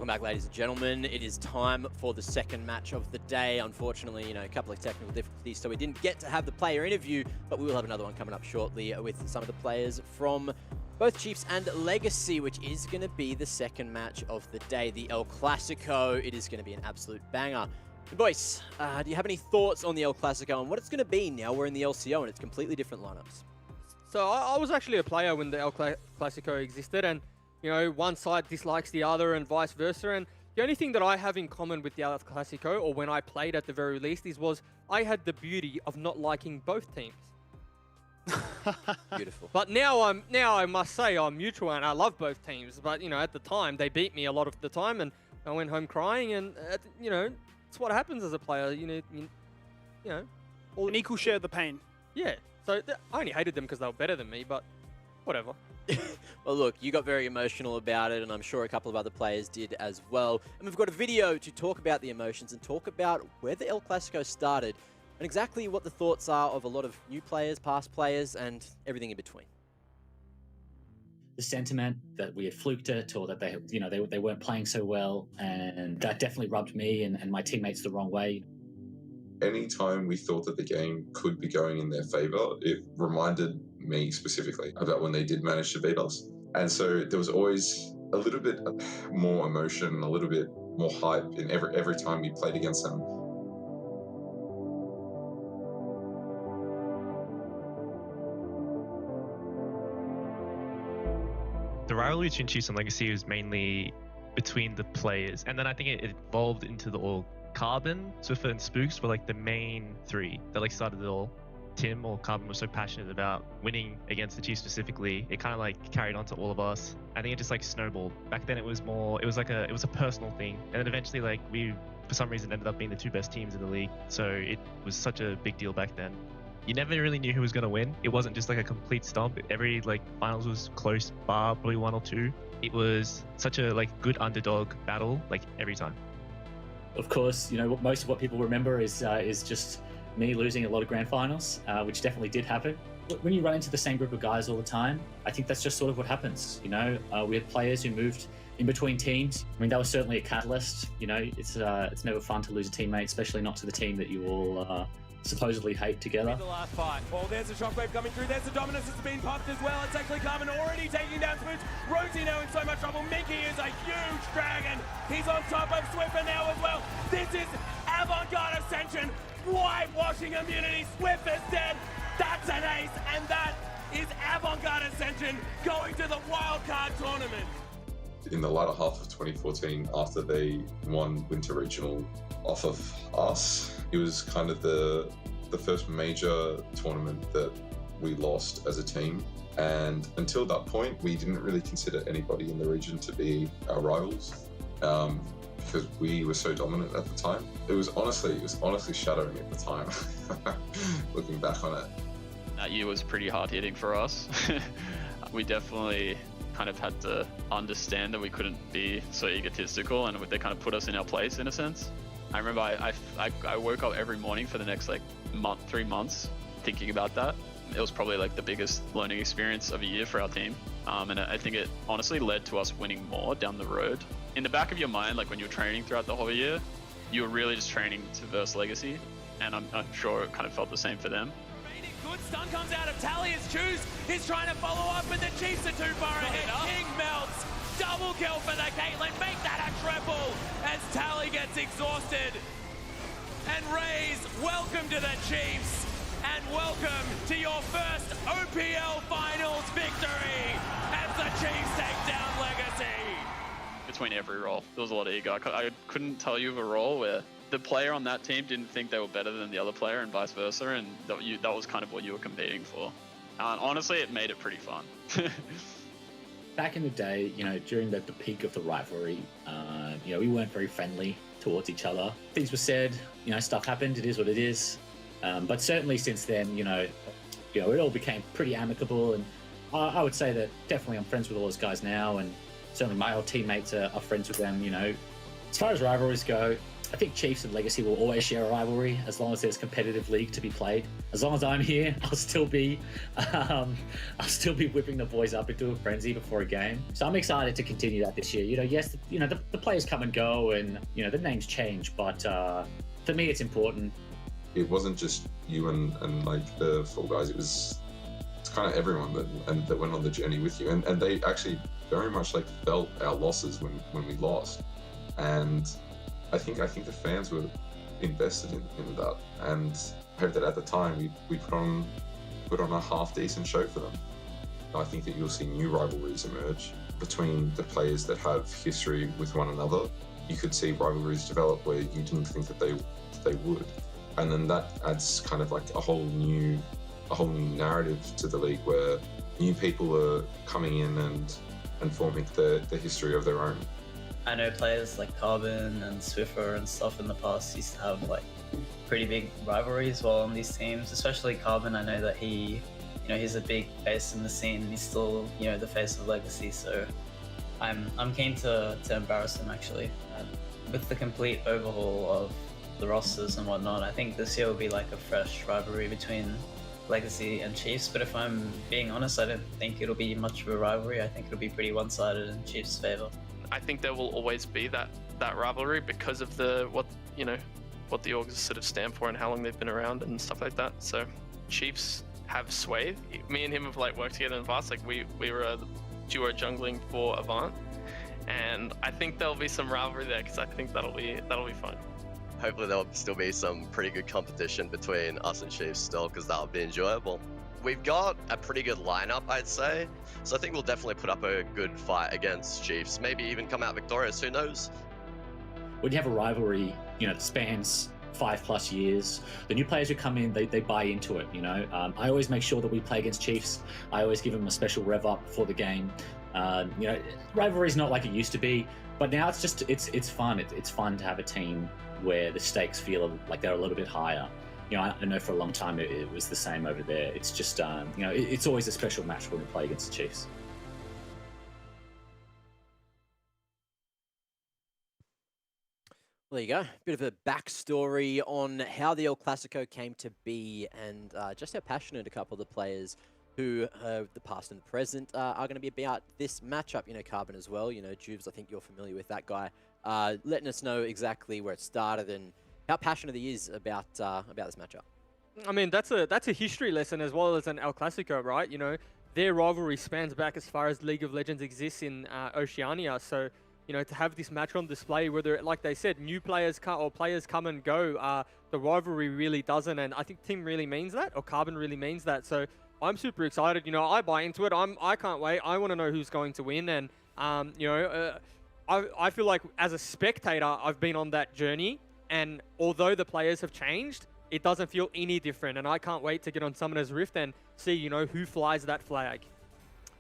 Welcome back, ladies and gentlemen. It is time for the second match of the day. Unfortunately, a couple of technical difficulties, so we didn't get to have the player interview, but we will have another one coming up shortly with some of the players from both Chiefs and Legacy, which is going to be the second match of the day, the El Clasico. It is going to be an absolute banger. And boys, do you have any thoughts on the El Clasico and what it's going to be now we're in the LCO and it's completely different lineups? So I was actually a player when the El Clasico existed, and one side dislikes the other and vice versa. And the only thing that I have in common with the El Clasico, or when I played at the very least, was I had the beauty of not liking both teams. Beautiful. But now I must say I'm neutral and I love both teams. But at the time they beat me a lot of the time, and I went home crying. And it's what happens as a player. An equal share of the pain. Yeah. So I only hated them because they were better than me, but whatever. Well, look, you got very emotional about it, and I'm sure a couple of other players did as well. And we've got a video to talk about the emotions and talk about where the El Clasico started and exactly what the thoughts are of a lot of new players, past players, and everything in between. The sentiment that we had fluked it, or that they weren't playing so well, and that definitely rubbed me and my teammates the wrong way. Anytime we thought that the game could be going in their favor, it reminded me specifically about when they did manage to beat us. And so there was always a little bit more emotion, a little bit more hype in every time we played against them. The rivalry between Chiefs and Legacy was mainly between the players, and then I think it evolved into the all. Carbon, Swiffer, and Spooks were like the main three that started it all. Tim or Carbon was so passionate about winning against the Chiefs specifically, it kind of carried on to all of us. I think it just snowballed. Back then it was a personal thing, and then eventually we for some reason ended up being the two best teams in the league. So it was such a big deal back then. You never really knew who was going to win. It wasn't just a complete stomp. Every finals was close, bar probably one or two. It was such a good underdog battle every time. Of course, most of what people remember is just me losing a lot of grand finals, which definitely did happen. When you run into the same group of guys all the time, I think that's just sort of what happens. We had players who moved in between teams. I mean, that was certainly a catalyst. It's never fun to lose a teammate, especially not to the team that you all supposedly hate together. The last fight. Oh, there's a shockwave coming through. There's the dominance that's been pumped as well. It's actually Carmen already taking down Spooks. Rosie now in so much trouble. Mickey is a huge dragon. He's on top of Swiffer now as well. This is Avant-Garde Ascension. Whitewashing immunity. Swiffer's dead. That's an ace. And that is Avant-Garde Ascension going to the wildcard tournament. In the latter half of 2014, after they won Winter Regional off of us, it was kind of the first major tournament that we lost as a team. And until that point, we didn't really consider anybody in the region to be our rivals because we were so dominant at the time. It was honestly shattering at the time, looking back on it. That year was pretty hard hitting for us. We definitely kind of had to understand that we couldn't be so egotistical, and they kind of put us in our place in a sense. I remember I woke up every morning for the next 3 months thinking about that. It was probably the biggest learning experience of a year for our team. And I think it honestly led to us winning more down the road. In the back of your mind, when you were training throughout the whole year, you were really just training to verse Legacy. And I'm sure it kind of felt the same for them. Good stun comes out of Tally as Choose is trying to follow up, but the Chiefs are too far ahead. King melts. Double kill for the Caitlyn. Make that a triple as Tally gets exhausted. And Rays, welcome to the Chiefs. And welcome to your first OPL Finals victory as the Chiefs take down Legacy. Between every role, there was a lot of ego. I couldn't tell you of a role where the player on that team didn't think they were better than the other player and vice versa, and that was kind of what you were competing for. And honestly, it made it pretty fun. Back in the day, during the peak of the rivalry, we weren't very friendly towards each other. Things were said, stuff happened, it is what it is. But certainly since then, it all became pretty amicable, and I would say that definitely I'm friends with all those guys now, and certainly my old teammates are friends with them. As far as rivalries go, I think Chiefs and Legacy will always share a rivalry as long as there's competitive league to be played. As long as I'm here, I'll still be whipping the boys up into a frenzy before a game. So I'm excited to continue that this year. Yes, the players come and go, and the names change, but for me, it's important. It wasn't just you and like the Fall Guys. It's kind of everyone that went on the journey with you, and they actually very much like felt our losses when we lost, and I think the fans were invested in that, and I hope that at the time we put on a half decent show for them. I think that you'll see new rivalries emerge between the players that have history with one another. You could see rivalries develop where you didn't think that they would, and then that adds kind of like a whole new narrative to the league where new people are coming in and forming the history of their own. I know players like Carbon and Swiffer and stuff in the past used to have like pretty big rivalries while on these teams, especially Carbon. I know that he's a big face in the scene. He's still, the face of Legacy, so I'm keen to embarrass him actually. With the complete overhaul of the rosters and whatnot, I think this year will be like a fresh rivalry between Legacy and Chiefs, but if I'm being honest, I don't think it'll be much of a rivalry. I think it'll be pretty one-sided in Chiefs' favor. I think there will always be that rivalry because of what the Orgs sort of stand for and how long they've been around and stuff like that. So Chiefs have swayed. Me and him have like worked together in the past. Like we were a duo jungling for Avant, and I think there'll be some rivalry there because I think that'll be fun. Hopefully there'll still be some pretty good competition between us and Chiefs still, because that'll be enjoyable. We've got a pretty good lineup, I'd say, so I think we'll definitely put up a good fight against Chiefs. Maybe even come out victorious, who knows? When you have a rivalry, that spans 5+ years, the new players who come in, they buy into it. I always make sure that we play against Chiefs. I always give them a special rev up before the game. Rivalry is not like it used to be, but now it's just it's fun. It's fun to have a team where the stakes feel like they're a little bit higher. I know for a long time it was the same over there. It's just it's always a special match when we play against the Chiefs. Well, there you go. Bit of a backstory on how the El Clasico came to be, and just how passionate a couple of the players who, the past and present, are going to be about this matchup. Carbon as well. Jubes, I think you're familiar with that guy. Letting us know exactly where it started and how passionate he is about this matchup. I mean, that's a history lesson as well as an El Clasico, right? Their rivalry spans back as far as League of Legends exists in Oceania. So, to have this match on display, whether, like they said, new players players come and go, the rivalry really doesn't. And I think Tim really means that, or Carbon really means that. So I'm super excited. I buy into it. I can't wait. I want to know who's going to win. And, I feel like as a spectator, I've been on that journey. And although the players have changed, it doesn't feel any different. And I can't wait to get on Summoner's Rift and see, who flies that flag.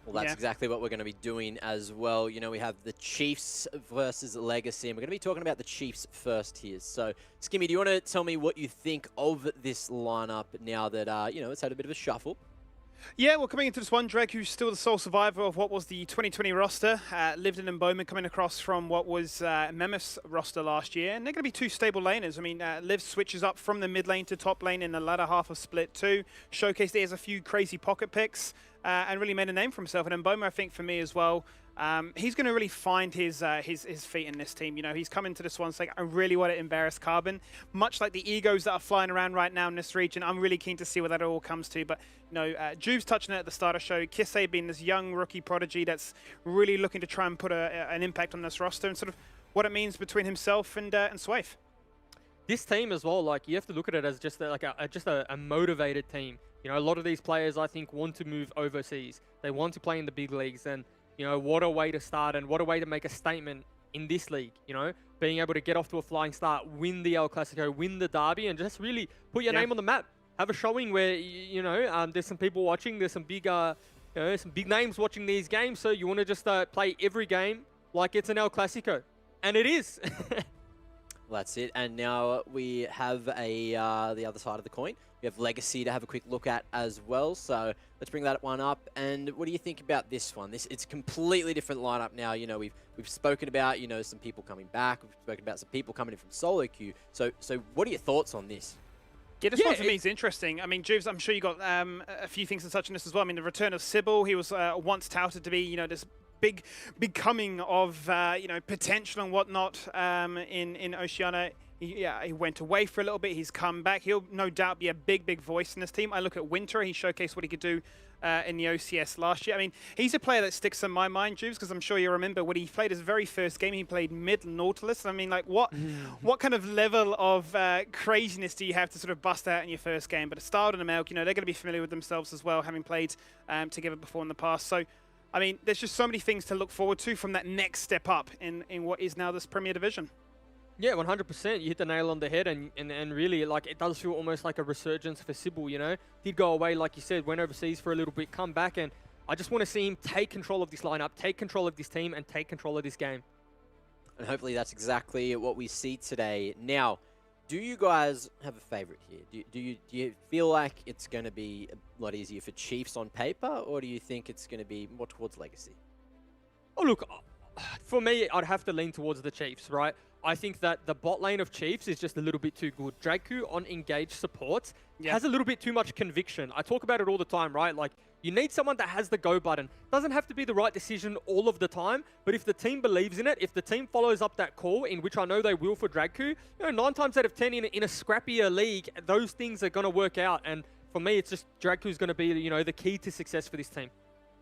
Well, that's exactly what we're going to be doing as well. We have the Chiefs versus Legacy, and we're going to be talking about the Chiefs first here. So, Skimmy, do you want to tell me what you think of this lineup now that, it's had a bit of a shuffle? Yeah, well, coming into this one, Drake, who's still the sole survivor of what was the 2020 roster, Livden and Bowman coming across from what was Mammoth's roster last year, and they're going to be two stable laners. I mean, Liv switches up from the mid lane to top lane in the latter half of Split 2, showcased he has a few crazy pocket picks, and really made a name for himself. And then Bowman, I think, for me as well, he's going to really find his feet in this team. He's come into this one saying, I really want to embarrass Carbon. Much like the egos that are flying around right now in this region, I'm really keen to see where that all comes to. But, Jube's touching it at the start of the show. Kisei being this young rookie prodigy that's really looking to try and put an impact on this roster and sort of what it means between himself and Swaif. This team as well, you have to look at it as just a motivated team. A lot of these players, I think, want to move overseas. They want to play in the big leagues, and what a way to start and what a way to make a statement in this league. Being able to get off to a flying start, win the El Clasico, win the derby, and just really put your name on the map. Have a showing where there's some people watching. There's some big names watching these games. So you want to just play every game like it's an El Clasico, and it is. Well, that's it. And now we have the other side of the coin. We have Legacy to have a quick look at as well. So let's bring that one up. And what do you think about this one? It's a completely different lineup now. You know, we've spoken about, you know, some people coming back. We've spoken about some people coming in from solo queue. So what are your thoughts on this? Yeah, this one for me is interesting. I mean, Juves, I'm sure you got a few things to touch on this as well. I mean, the return of Sybil, he was once touted to be, you know, this big coming of, you know, potential and whatnot in Oceania. He went away for a little bit. He's come back. He'll no doubt be a big voice in this team. I look at Winter. He showcased what he could do in the OCS last year. I mean, he's a player that sticks in my mind, Juves, because I'm sure you remember when he played his very first game, he played mid Nautilus. I mean, like, what kind of level of craziness do you have to sort of bust out in your first game? But Starled and Amelk, you know, they're going to be familiar with themselves as well, having played together before in the past. So, I mean, there's just so many things to look forward to from that next step up in what is now this Premier Division. Yeah, 100%. You hit the nail on the head, and really, like, it does feel almost like a resurgence for Sybil, you know? Did go away, like you said, went overseas for a little bit, come back, and I just want to see him take control of this lineup, take control of this team, and take control of this game. And hopefully that's exactly what we see today. Now, do you guys have a favorite here? Do you feel like it's going to be a lot easier for Chiefs on paper, or do you think it's going to be more towards Legacy? Oh, look, for me, I'd have to lean towards the Chiefs, right? I think that the bot lane of Chiefs is just a little bit too good. Draku on engaged supports has a little bit too much conviction. I talk about it all the time, right? Like, you need someone that has the go button. Doesn't have to be the right decision all of the time, but if the team believes in it, if the team follows up that call, in which I know they will for Draku, you know, 9 times out of 10 in a scrappier league, those things are going to work out. And for me, it's just Draku's going to be, you know, the key to success for this team.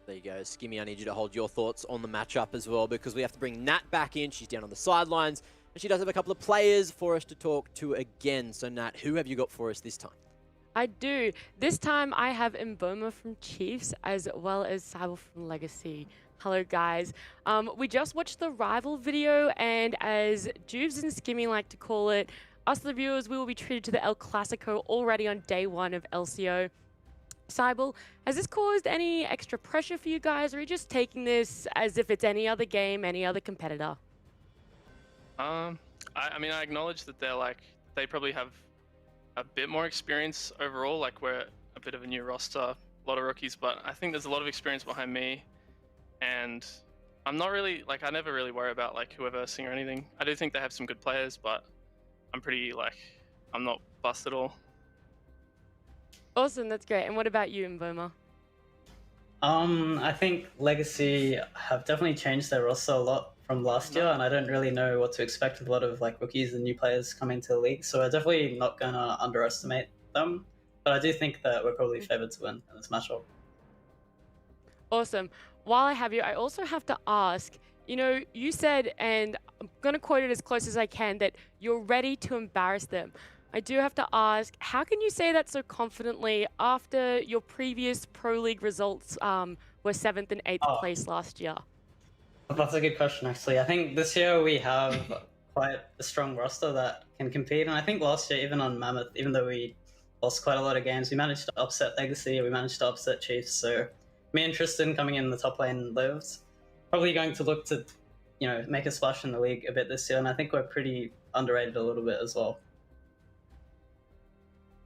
There you go. Skimmy, I need you to hold your thoughts on the matchup as well, because we have to bring Nat back in. She's down on the sidelines, and she does have a couple of players for us to talk to again. So, Nat, who have you got for us this time? I do. This time I have Mboma from Chiefs as well as Sybil from Legacy. Hello, guys. We just watched the Rival video, and as Juves and Skimmy like to call it, us the viewers, we will be treated to the El Clasico already on day 1 of LCO. Sybil, has this caused any extra pressure for you guys, or are you just taking this as if it's any other game, any other competitor? I mean, I acknowledge that they probably have a bit more experience overall. Like, we're a bit of a new roster, a lot of rookies, but I think there's a lot of experience behind me, and I'm not really, like, I never really worry about, like, whoever versing or anything. I do think they have some good players, but I'm pretty, like, I'm not fussed at all. Awesome, that's great. And what about you, Mboma? I think Legacy have definitely changed their roster a lot from last year, and I don't really know what to expect with a lot of like rookies and new players coming to the league. So we're definitely not gonna underestimate them. But I do think that we're probably favored to win in this matchup. Awesome. While I have you, I also have to ask, you know, you said, and I'm gonna quote it as close as I can, that you're ready to embarrass them. I do have to ask, how can you say that so confidently after your previous Pro League results were 7th and 8th place last year? That's a good question, actually. I think this year we have quite a strong roster that can compete. And I think last year, even on Mammoth, even though we lost quite a lot of games, we managed to upset Legacy, we managed to upset Chiefs. So me and Tristan coming in the top lane lived. Probably going to look to, you know, make a splash in the league a bit this year. And I think we're pretty underrated a little bit as well.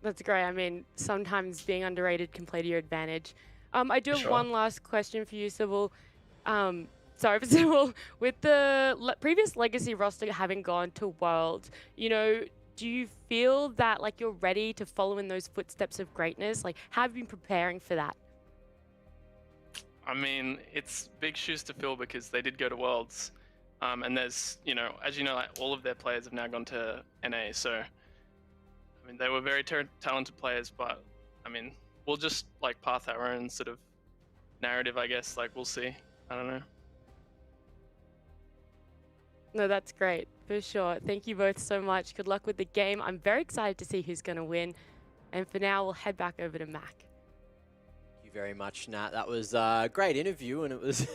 That's great. I mean, sometimes being underrated can play to your advantage. I do have one last question for you, Sybil. Sorry for Sybil. With the previous Legacy roster having gone to Worlds, you know, do you feel that like you're ready to follow in those footsteps of greatness? Like, how have you been preparing for that? I mean, it's big shoes to fill because they did go to Worlds. And there's, you know, as you know, like, all of their players have now gone to NA, so I mean, they were very talented players, but I mean, we'll just like path our own sort of narrative, I guess. Like, we'll see. I don't know. No, that's great, for sure. Thank you both so much. Good luck with the game. I'm very excited to see who's going to win. And for now, we'll head back over to Mac. Thank you very much, Nat. That was a great interview, and it was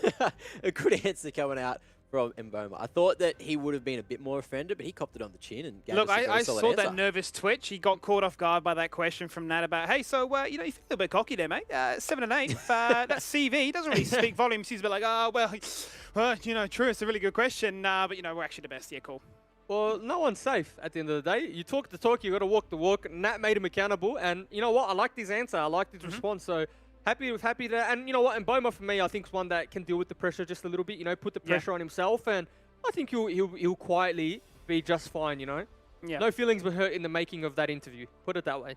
a good answer coming out from Mboma. I thought that he would have been a bit more offended, but he copped it on the chin and gave us a very solid saw answer. that nervous twitch. He got caught off guard by that question from Nat about, hey, so, you know, you feel a bit cocky there, mate. 7 and 8, that's CV. He doesn't really speak volumes. He's a bit like, oh, well, you know, true, it's a really good question. But, you know, we're actually the best. Yeah, cool. Well, no one's safe at the end of the day. You talk the talk, you got to walk the walk. Nat made him accountable, and you know what? I liked his answer. I liked his response. So happy there. And you know what? And Boma for me, I think is one that can deal with the pressure just a little bit. You know, put the pressure on himself, and I think he'll quietly be just fine. You know, no feelings were hurt in the making of that interview. Put it that way.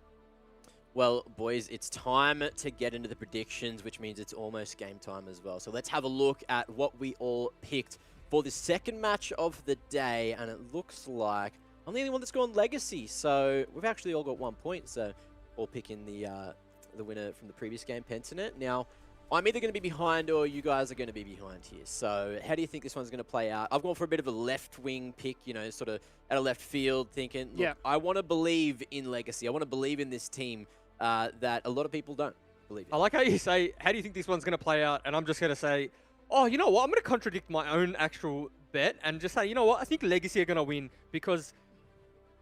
Well, boys, it's time to get into the predictions, which means it's almost game time as well. So let's have a look at what we all picked for the second match of the day, and it looks like I'm the only one that's gone Legacy. So we've actually all got 1 point, so all picking the winner from the previous game, Pentanet. Now, I'm either going to be behind or you guys are going to be behind here. So how do you think this one's going to play out? I've gone for a bit of a left-wing pick, you know, sort of out of left field, thinking, look, I want to believe in Legacy. I want to believe in this team that a lot of people don't believe in. I like how you say, how do you think this one's going to play out? And I'm just going to say, oh, you know what? I'm going to contradict my own actual bet and just say, you know what? I think Legacy are going to win because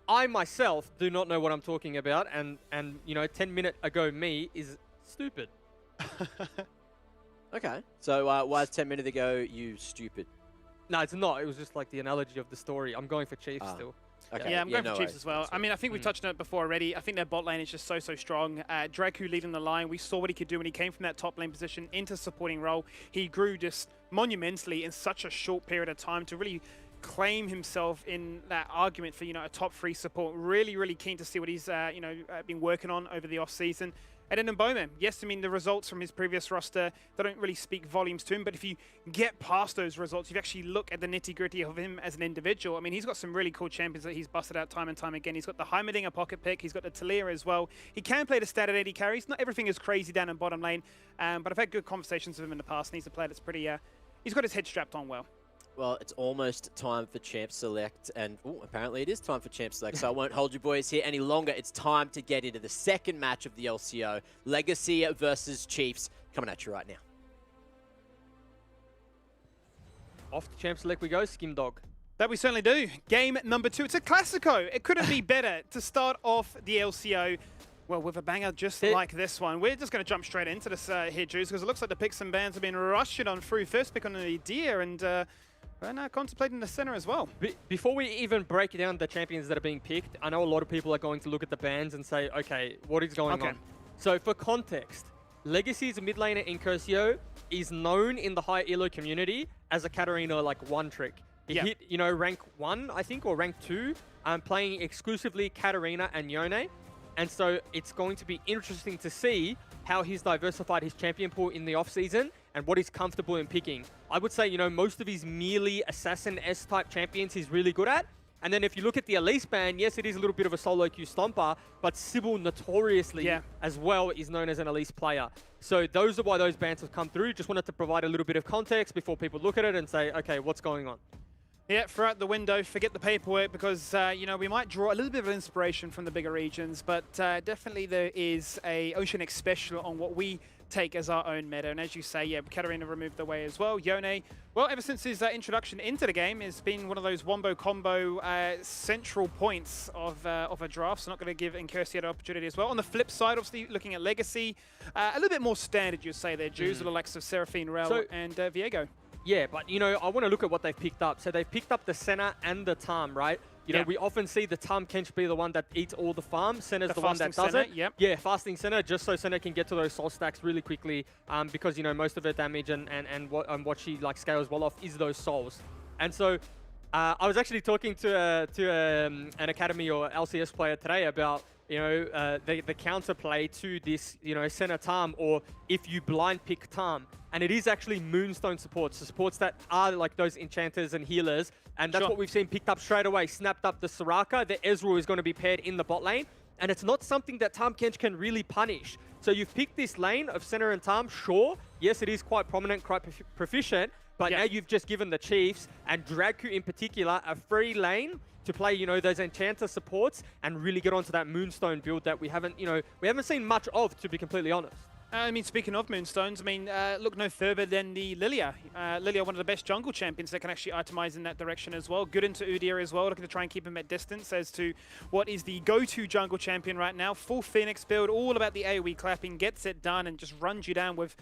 I myself do not know what I'm talking about. And you know, 10 minutes ago me is stupid. Okay. So why is 10 minutes ago you stupid? No, it's not. It was just like the analogy of the story. I'm going for Chiefs still. Okay. Yeah, I'm going for Chiefs as well. I mean, I think we've touched on it before already. I think their bot lane is just so strong. Draku leading the line. We saw what he could do when he came from that top lane position into supporting role. He grew just monumentally in such a short period of time to really claim himself in that argument for, you know, a top 3 support. Really keen to see what he's, you know, been working on over the off season. And then Mboma, yes, I mean, the results from his previous roster, they don't really speak volumes to him, but if you get past those results, you actually look at the nitty-gritty of him as an individual. I mean, he's got some really cool champions that he's busted out time and time again. He's got the Heimerdinger pocket pick, he's got the Talia as well. He can play the stat at 80 carries. Not everything is crazy down in bottom lane, but I've had good conversations with him in the past, and he's a player that's pretty, he's got his head strapped on well. Well, it's almost time for Champ Select, and apparently it is time for Champ Select, so I won't hold you boys here any longer. It's time to get into the second match of the LCO, Legacy versus Chiefs, coming at you right now. Off to Champ Select we go, Skim Dog. That we certainly do. Game number 2. It's a Classico. It couldn't be better to start off the LCO. Well, with a banger just like this one. We're just going to jump straight into this here, Juice, because it looks like the picks and bans have been rushing on through. First pick on the Deer, and we're now contemplating the center as well. Before we even break down the champions that are being picked, I know a lot of people are going to look at the bans and say, okay, what is going on? So for context, Legacy's mid laner Incursio is known in the high elo community as a Katarina like one trick. He hit, you know, rank 1, I think, or rank 2, playing exclusively Katarina and Yone. And so it's going to be interesting to see how he's diversified his champion pool in the off-season and what he's comfortable in picking. I would say, you know, most of his merely Assassin S-type champions he's really good at. And then if you look at the Elise ban, yes, it is a little bit of a solo queue stomper, but Sybil notoriously as well is known as an Elise player. So those are why those bans have come through. Just wanted to provide a little bit of context before people look at it and say, okay, what's going on? Yeah, throughout the window, forget the paperwork because, you know, we might draw a little bit of inspiration from the bigger regions, but definitely there is a Ocean X special on what we take as our own meta. And as you say, yeah, Katarina removed the way as well. Yone, well, ever since his introduction into the game, has been one of those wombo combo central points of a draft. So not going to give Incursio the opportunity as well. On the flip side, obviously, looking at Legacy, a little bit more standard, you'd say there, Jews, with the likes of Seraphine, Rel, and Viego. Yeah, but, you know, I want to look at what they've picked up. So they've picked up the Senna and the Tarm, right? You know, we often see the Tarm Kench be the one that eats all the farm. Senna's the one that does it. Yeah, fasting Senna, just so Senna can get to those soul stacks really quickly because, you know, most of her damage and what she, like, scales well off is those souls. And so I was actually talking to an Academy or LCS player today about, you know, the counterplay to this, you know, Senna Tarm, or if you blind pick Tarm. And it is actually Moonstone supports, the supports that are like those enchanters and healers. And that's what we've seen picked up straight away. Snapped up the Soraka. The Ezreal is going to be paired in the bot lane. And it's not something that Tarm Kench can really punish. So you've picked this lane of Senna and Tarm, sure. Yes, it is quite prominent, quite proficient. But now you've just given the Chiefs, and Draku in particular, a free lane to play, you know, those enchanter supports and really get onto that Moonstone build that we haven't, you know, we haven't seen much of, to be completely honest. I mean, speaking of Moonstones, I mean, look no further than the Lilia. Lilia, one of the best jungle champions that can actually itemize in that direction as well. Good into Udyr as well, looking to try and keep him at distance as to what is the go-to jungle champion right now. Full Phoenix build, all about the AoE clapping, gets it done and just runs you down with,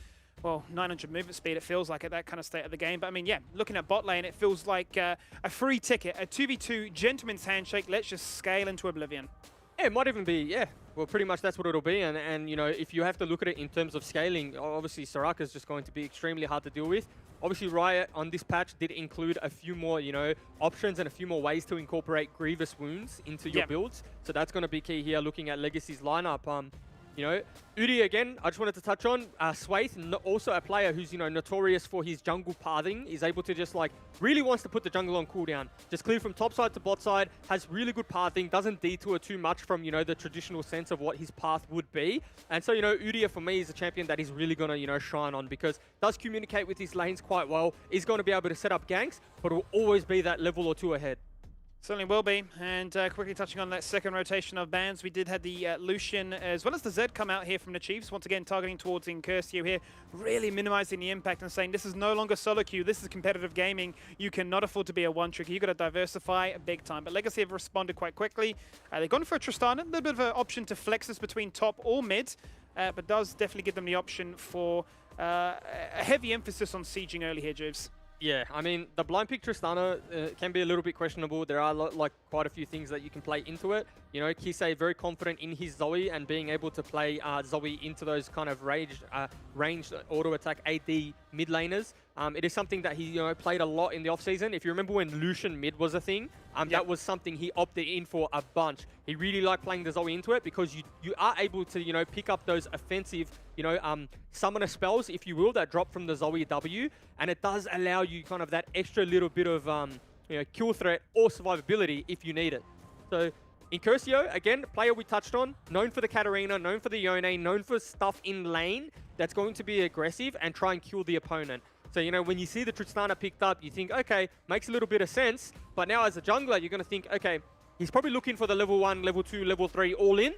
well, 900 movement speed, it feels like, at that kind of state of the game. But I mean, yeah, looking at bot lane, it feels like a free ticket, a 2v2 gentleman's handshake. Let's just scale into oblivion. Yeah, it might even be, yeah. Well, pretty much that's what it'll be. And you know, if you have to look at it in terms of scaling, obviously Soraka is just going to be extremely hard to deal with. Obviously, Riot on this patch did include a few more, you know, options and a few more ways to incorporate grievous wounds into your builds. So that's going to be key here, looking at Legacy's lineup. You know, Udi again, I just wanted to touch on. Swaith, also a player who's, you know, notorious for his jungle pathing, is able to just like, really wants to put the jungle on cooldown. Just clear from top side to bot side, has really good pathing, doesn't detour too much from, you know, the traditional sense of what his path would be. And so, you know, Udia for me is a champion that he's really going to, you know, shine on, because does communicate with his lanes quite well, is going to be able to set up ganks, but will always be that level or two ahead. Certainly will be. And quickly touching on that second rotation of bans, we did have the Lucian as well as the Zed come out here from the Chiefs, once again targeting towards Incursio here, really minimizing the impact and saying this is no longer solo queue, this is competitive gaming, you cannot afford to be a one-trick, you've got to diversify big time. But Legacy have responded quite quickly. They've gone for a Tristana, a little bit of an option to flex this between top or mid, but does definitely give them the option for a heavy emphasis on sieging early here, Juves. Yeah, I mean, the blind pick Tristana can be a little bit questionable. There are like quite a few things that you can play into it. You know, Kisei very confident in his Zoe and being able to play Zoe into those kind of ranged auto attack AD mid laners. It is something that he, you know, played a lot in the off season. If you remember when Lucian mid was a thing, that was something he opted in for a bunch. He really liked playing the Zoe into it because you are able to, you know, pick up those offensive, you know, summoner spells, if you will, that drop from the Zoe W, and it does allow you kind of that extra little bit of, you know, kill threat or survivability if you need it. So Incursio, again, player we touched on, known for the Katarina, known for the Yone, known for stuff in lane that's going to be aggressive and try and kill the opponent. So, you know, when you see the Tristana picked up, you think, okay, makes a little bit of sense. But now as a jungler, you're going to think, okay, he's probably looking for the level 1, level 2, level 3 all in.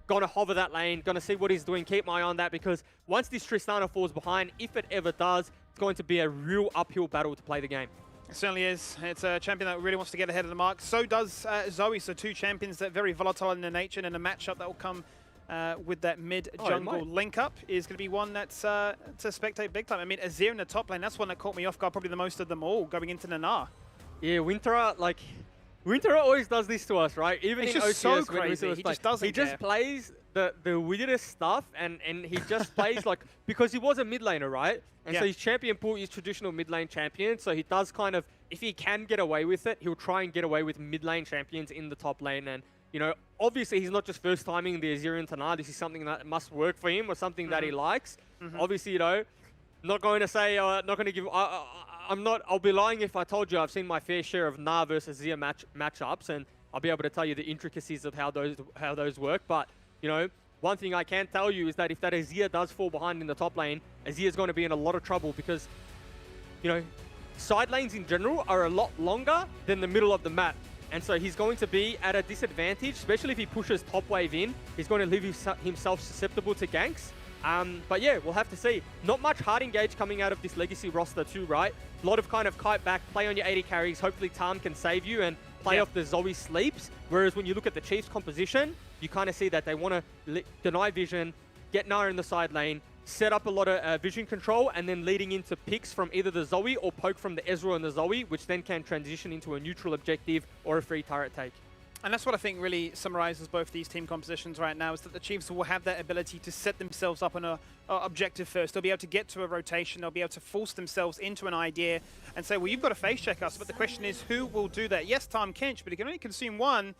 Gonna hover that lane, gonna see what he's doing, keep my eye on that, because once this Tristana falls behind, if it ever does, it's going to be a real uphill battle to play the game. It certainly is. It's a champion that really wants to get ahead of the mark. So does Zoe. So two champions that are very volatile in their nature, and a matchup that will come with that mid-jungle link-up is going to be one that's to spectate big time. I mean, Azir in the top lane, that's one that caught me off guard probably the most of them all, going into Nana. Yeah, Winterer, like, Winterer always does this to us, right? Even it's in just OCS, so crazy. He just doesn't He just plays the weirdest stuff, and he just plays like, because he was a mid laner, right? And so his champion pool is traditional mid lane champion, so he does kind of, if he can get away with it, he'll try and get away with mid lane champions in the top lane. And, you know, obviously he's not just first timing the Azirian Tanar, this is something that must work for him or something that he likes. Obviously, you know, not going to say, not going to give, I'll be lying if I told you I've seen my fair share of Na versus Azir matchups, and I'll be able to tell you the intricacies of how those work. But, you know, one thing I can tell you is that if that Azir does fall behind in the top lane, Azir's going to be in a lot of trouble because, you know, side lanes in general are a lot longer than the middle of the map. And so he's going to be at a disadvantage, especially if he pushes top wave in. He's going to leave himself susceptible to ganks. But yeah, we'll have to see. Not much hard engage coming out of this Legacy roster too, right? A lot of kind of kite back, play on your 80 carries. Hopefully Tarm can save you and play off the Zoe sleeps. Whereas when you look at the Chiefs composition, you kind of see that they want to deny vision, get Nara in the side lane, set up a lot of vision control, and then leading into picks from either the Zoe or poke from the Ezreal and the Zoe, which then can transition into a neutral objective or a free turret take. And that's what I think really summarizes both these team compositions right now, is that the Chiefs will have that ability to set themselves up on a objective first. They'll be able to get to a rotation. They'll be able to force themselves into an idea and say, well, you've got to face check us. But the question is, who will do that? Yes, Time Kench, but he can only consume one.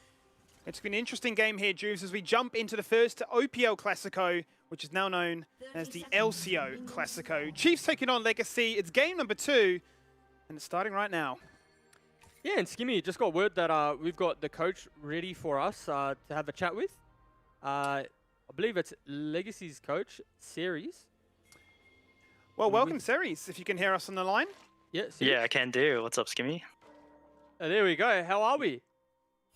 It's been an interesting game here, Juves, as we jump into the first OPL Classico, which is now known as the LCO Classico. Chiefs taking on Legacy. It's game number 2, and it's starting right now. Yeah, and Skimmy just got word that we've got the coach ready for us to have a chat with. I believe it's Legacy's coach, Ceres. Well, welcome, Ceres, if you can hear us on the line. Yeah, yeah, I can do. What's up, Skimmy? There we go. How are we?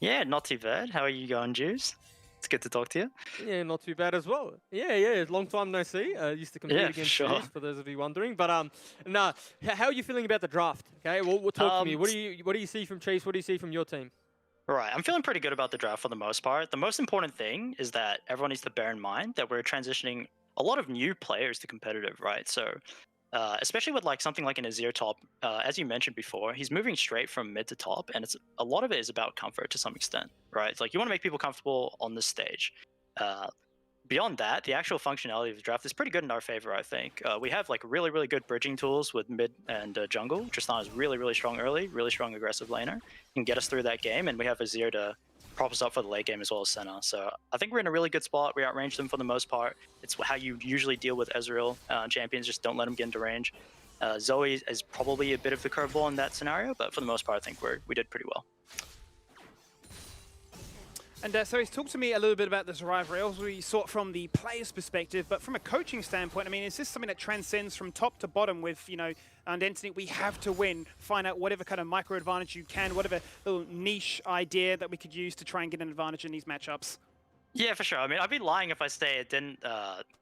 Yeah, not too bad. How are you going, Juice? It's good to talk to you. Yeah, not too bad as well. Yeah, long time no see. Used to compete against Ceres, for those of you wondering. But nah, how are you feeling about the draft? Okay, well, talk to me. What do you see from Chiefs? What do you see from your team? Right, I'm feeling pretty good about the draft for the most part. The most important thing is that everyone needs to bear in mind that we're transitioning a lot of new players to competitive, right? So especially with like something like an Azir top, as you mentioned before, he's moving straight from mid to top, and it's a lot of it is about comfort to some extent, right? It's like you want to make people comfortable on this stage. Beyond that, the actual functionality of the draft is pretty good in our favor, I think. We have like really, really good bridging tools with mid and jungle. Tristana is really, really strong early, really strong aggressive laner. Can get us through that game, and we have Azir to prop us up for the late game as well as Senna. So I think we're in a really good spot. We outrange them for the most part. It's how you usually deal with Ezreal champions, just don't let them get into range. Zoe is probably a bit of the curveball in that scenario, but for the most part, I think we did pretty well. And so he's talked to me a little bit about this rivalry. We saw it from the player's perspective, but from a coaching standpoint, I mean, is this something that transcends from top to bottom with, you know, Identity, we have to win, find out whatever kind of micro advantage you can, whatever little niche idea that we could use to try and get an advantage in these matchups? Yeah, for sure. I mean, I'd be lying if I say it didn't,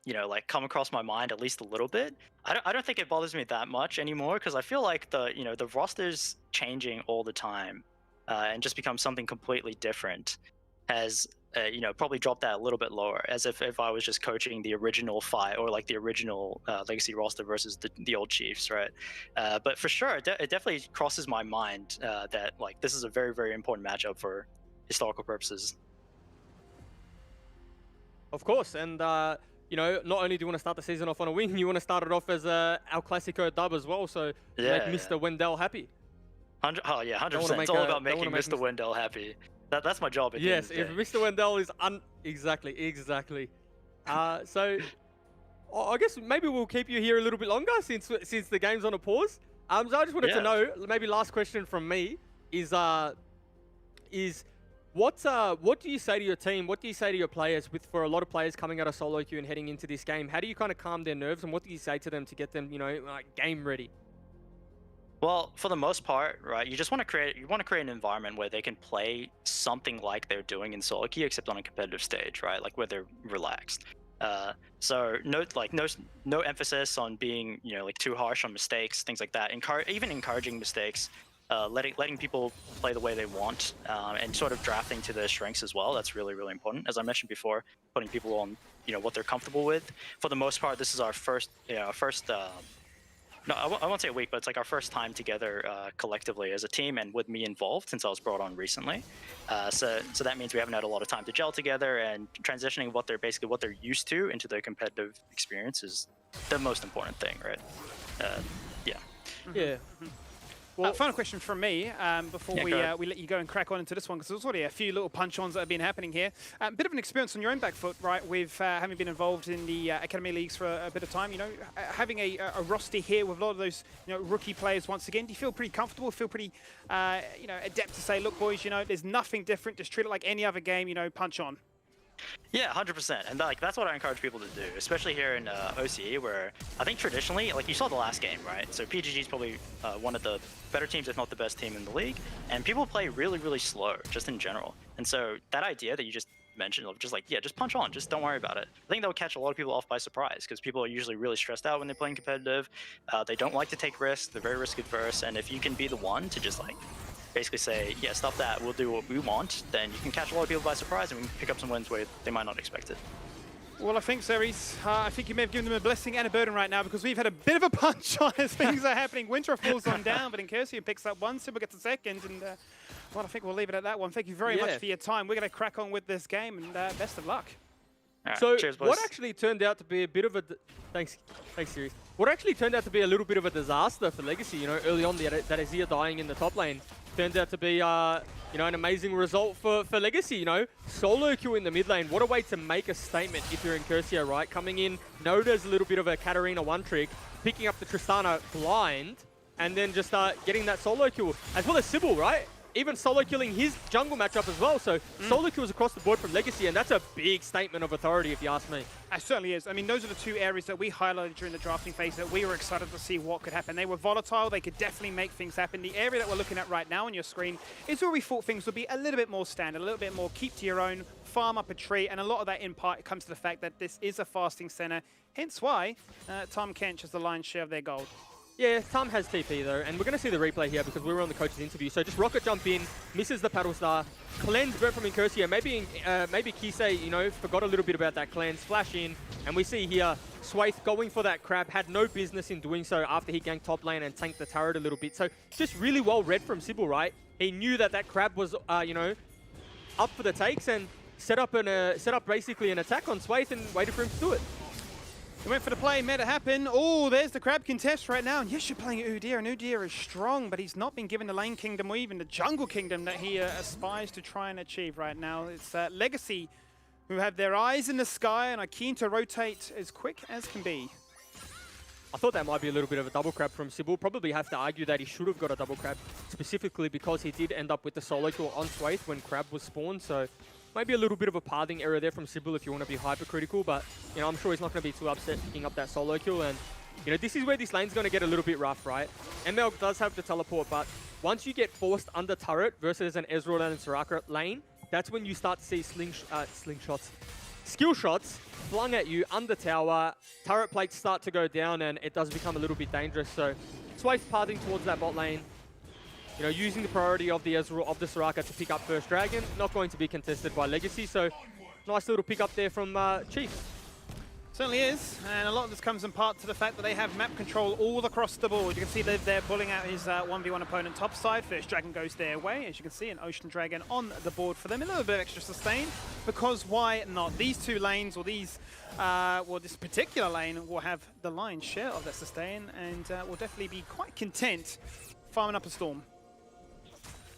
you know, like come across my mind at least a little bit. I don't think it bothers me that much anymore because I feel like the roster's changing all the time and just become something completely different has, you know, probably dropped that a little bit lower as if I was just coaching the original fight or like the original Legacy roster versus the old Chiefs, right? But for sure, it definitely crosses my mind that like this is a very, very important matchup for historical purposes. Of course, and you know, not only do you want to start the season off on a win, you want to start it off as a El Clasico dub as well, so make Mr. Wendell happy. 100%. It's all about making Mr. Wendell happy. That's my job. Yes, if Mr. Wendell is exactly. So I guess maybe we'll keep you here a little bit longer since the game's on a pause. So I just wanted to know, maybe last question from me is what do you say to your team? What do you say to your players for a lot of players coming out of solo queue and heading into this game? How do you kind of calm their nerves, and what do you say to them to get them, you know, like game ready? Well, for the most part, right, you just want to create an environment where they can play something like they're doing in solo queue, except on a competitive stage, right? Like where they're relaxed. So no emphasis on being, you know, like too harsh on mistakes, things like that. Even encouraging mistakes, letting people play the way they want, and sort of drafting to their strengths as well. That's really, really important. As I mentioned before, putting people on, you know, what they're comfortable with. For the most part, this is our first, no, I won't say a week, but it's like our first time together collectively as a team and with me involved since I was brought on recently. So that means we haven't had a lot of time to gel together, and transitioning what they're used to into their competitive experience is the most important thing, right? Yeah. Well, final question from me before we let you go and crack on into this one, because there's already a few little punch-ons that have been happening here. A bit of an experience on your own back foot, right, with having been involved in the Academy Leagues for a bit of time, you know, having a roster here with a lot of those, you know, rookie players once again. Do you feel pretty comfortable, feel pretty, you know, adept to say, look, boys, you know, there's nothing different, just treat it like any other game, you know, punch on? Yeah, 100%, and like that's what I encourage people to do, especially here in OCE, where I think traditionally, like you saw the last game, right? So PGG is probably one of the better teams, if not the best team in the league, and people play really, really slow, just in general. And so that idea that you just mentioned of just like, yeah, just punch on, just don't worry about it. I think that would catch a lot of people off by surprise, because people are usually really stressed out when they're playing competitive. They don't like to take risks, they're very risk adverse, and if you can be the one to just like basically say, yeah, stop that, we'll do what we want, then you can catch a lot of people by surprise and we can pick up some wins where they might not expect it. Well, I think, Ceres, I think you may have given them a blessing and a burden right now, because we've had a bit of a punch on as things are happening. Winter falls on down, but Incursio picks up one, Super gets a second, and well, I think we'll leave it at that one. Thank you very much for your time. We're going to crack on with this game, and best of luck. Right, so cheers, boys. What actually turned out to be a bit of a thanks Ceres. What actually turned out to be a little bit of a disaster for Legacy, you know, early on, that Azir dying in the top lane turned out to be, you know, an amazing result for Legacy, you know. Solo queue in the mid lane, what a way to make a statement if you're Incursio, right? Coming in, Noda's a little bit of a Katarina one-trick, picking up the Tristana blind, and then just getting that solo kill, as well as Sybil, right? Even solo killing his jungle matchup as well. So solo kills across the board from Legacy, and that's a big statement of authority if you ask me. It certainly is. I mean, those are the two areas that we highlighted during the drafting phase that we were excited to see what could happen. They were volatile. They could definitely make things happen. The area that we're looking at right now on your screen is where we thought things would be a little bit more standard, a little bit more keep to your own, farm up a tree, and a lot of that in part comes to the fact that this is a fasting center. Hence why Tom Kench has the lion's share of their gold. Yeah, Tom has TP though, and we're going to see the replay here because we were on the coach's interview. So just rocket jump in, misses the paddle star, cleanse burnt from Incursio. Maybe Kisei, you know, forgot a little bit about that cleanse, flash in, and we see here Swaith going for that crab, had no business in doing so after he ganked top lane and tanked the turret a little bit. So just really well read from Sybil, right? He knew that that crab was, you know, up for the takes and set up basically an attack on Swaith and waited for him to do it. He went for the play, made it happen. Oh, there's the crab contest right now. And yes, you're playing Udyr, and Udyr is strong, but he's not been given the lane kingdom or even the jungle kingdom that he aspires to try and achieve right now. It's Legacy who have their eyes in the sky and are keen to rotate as quick as can be. I thought that might be a little bit of a double crab from Sybil. Probably have to argue that he should have got a double crab, specifically because he did end up with the solo kill on Swaith when crab was spawned. So maybe a little bit of a pathing error there from Sybil if you want to be hypercritical, but you know, I'm sure he's not going to be too upset picking up that solo kill. And you know, this is where this lane's going to get a little bit rough, right? ML does have the teleport, but once you get forced under turret versus an Ezreal and Soraka lane, that's when you start to see skill shots flung at you under tower, turret plates start to go down, and it does become a little bit dangerous. So Swaith pathing towards that bot lane, you know, using the priority of the Ezreal, of the Soraka to pick up first dragon, not going to be contested by Legacy. So nice little pick up there from Chiefs. Certainly is, and a lot of this comes in part to the fact that they have map control all across the board. You can see they're pulling out his 1v1 opponent top side. First dragon goes their way. As you can see, an Ocean Dragon on the board for them. A little bit of extra sustain, because why not? These two lanes, or these, well, this particular lane will have the lion's share of that sustain, and will definitely be quite content farming up a storm.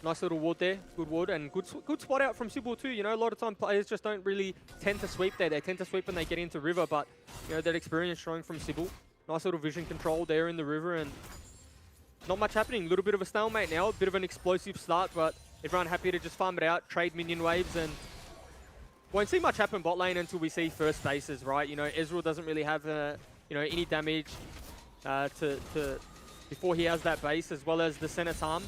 Nice little ward there, good ward, and good spot out from Sybil too. You know, a lot of time players just don't really tend to sweep there. They tend to sweep when they get into river, but you know, that experience showing from Sybil. Nice little vision control there in the river, and not much happening. A little bit of a stalemate now, a bit of an explosive start, but everyone happy to just farm it out, trade minion waves, and won't see much happen bot lane until we see first bases, right? You know, Ezreal doesn't really have you know, any damage before he has that base, as well as the Senatarm.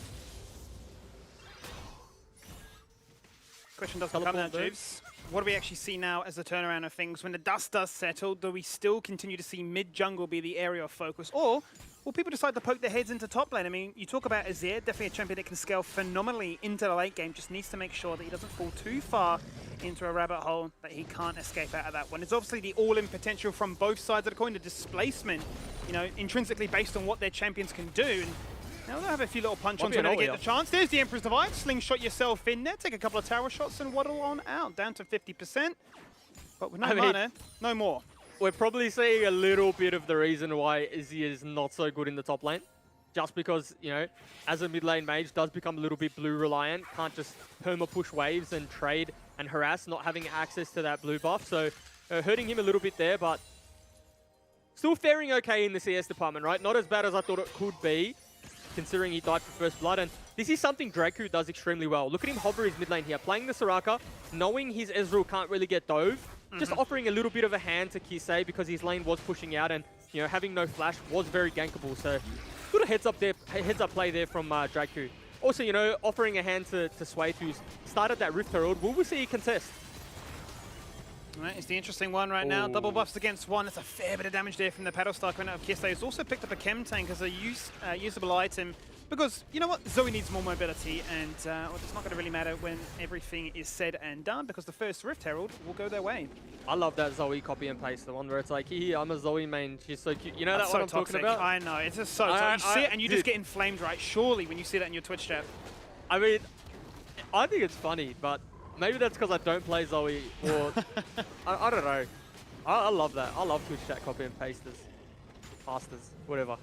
Question doesn't come now, Jeeves. What do we actually see now as the turnaround of things? When the dust does settle, do we still continue to see mid-jungle be the area of focus? Or will people decide to poke their heads into top lane? I mean, you talk about Azir, definitely a champion that can scale phenomenally into the late game, just needs to make sure that he doesn't fall too far into a rabbit hole that he can't escape out of that one. It's obviously the all-in potential from both sides of the coin, the displacement, you know, intrinsically based on what their champions can do. And now they'll have a few little punch-ons when they get the chance. There's the Emperor's Divide. Slingshot yourself in there. Take a couple of tower shots and waddle on out. Down to 50%. But with no mana, no more. We're probably seeing a little bit of the reason why Izzy is not so good in the top lane. Just because, you know, as a mid lane mage, does become a little bit blue reliant. Can't just perma-push waves and trade and harass, not having access to that blue buff. So hurting him a little bit there, but still faring okay in the CS department, right? Not as bad as I thought it could be, considering he died for first blood. And this is something Draku does extremely well. Look at him hover his mid lane here, playing the Soraka, knowing his Ezreal can't really get dove, just offering a little bit of a hand to Kisei because his lane was pushing out, and you know, having no flash was very gankable. So good heads up play there from Draku. Also, you know, offering a hand to Swaith, who's started that Rift Herald. Will we see a contest? Right, it's the interesting one right now. Double buffs against one. It's a fair bit of damage there from the paddle star coming out of Kisei. He's also picked up a chem tank as a usable item, because you know what, Zoe needs more mobility, and well, it's not going to really matter when everything is said and done, because the first Rift Herald will go their way. I love that Zoe copy and paste, the one where it's like, here, I'm a Zoe main, she's so cute. You know that so one I'm toxic. talking about? I know, it's just so toxic. You see it and you just get inflamed, right? Surely when you see that in your Twitch chat. I mean, I think it's funny, but maybe that's because I don't play Zoe, or I don't know. I love that. I love Twitch chat copy and pasters, whatever.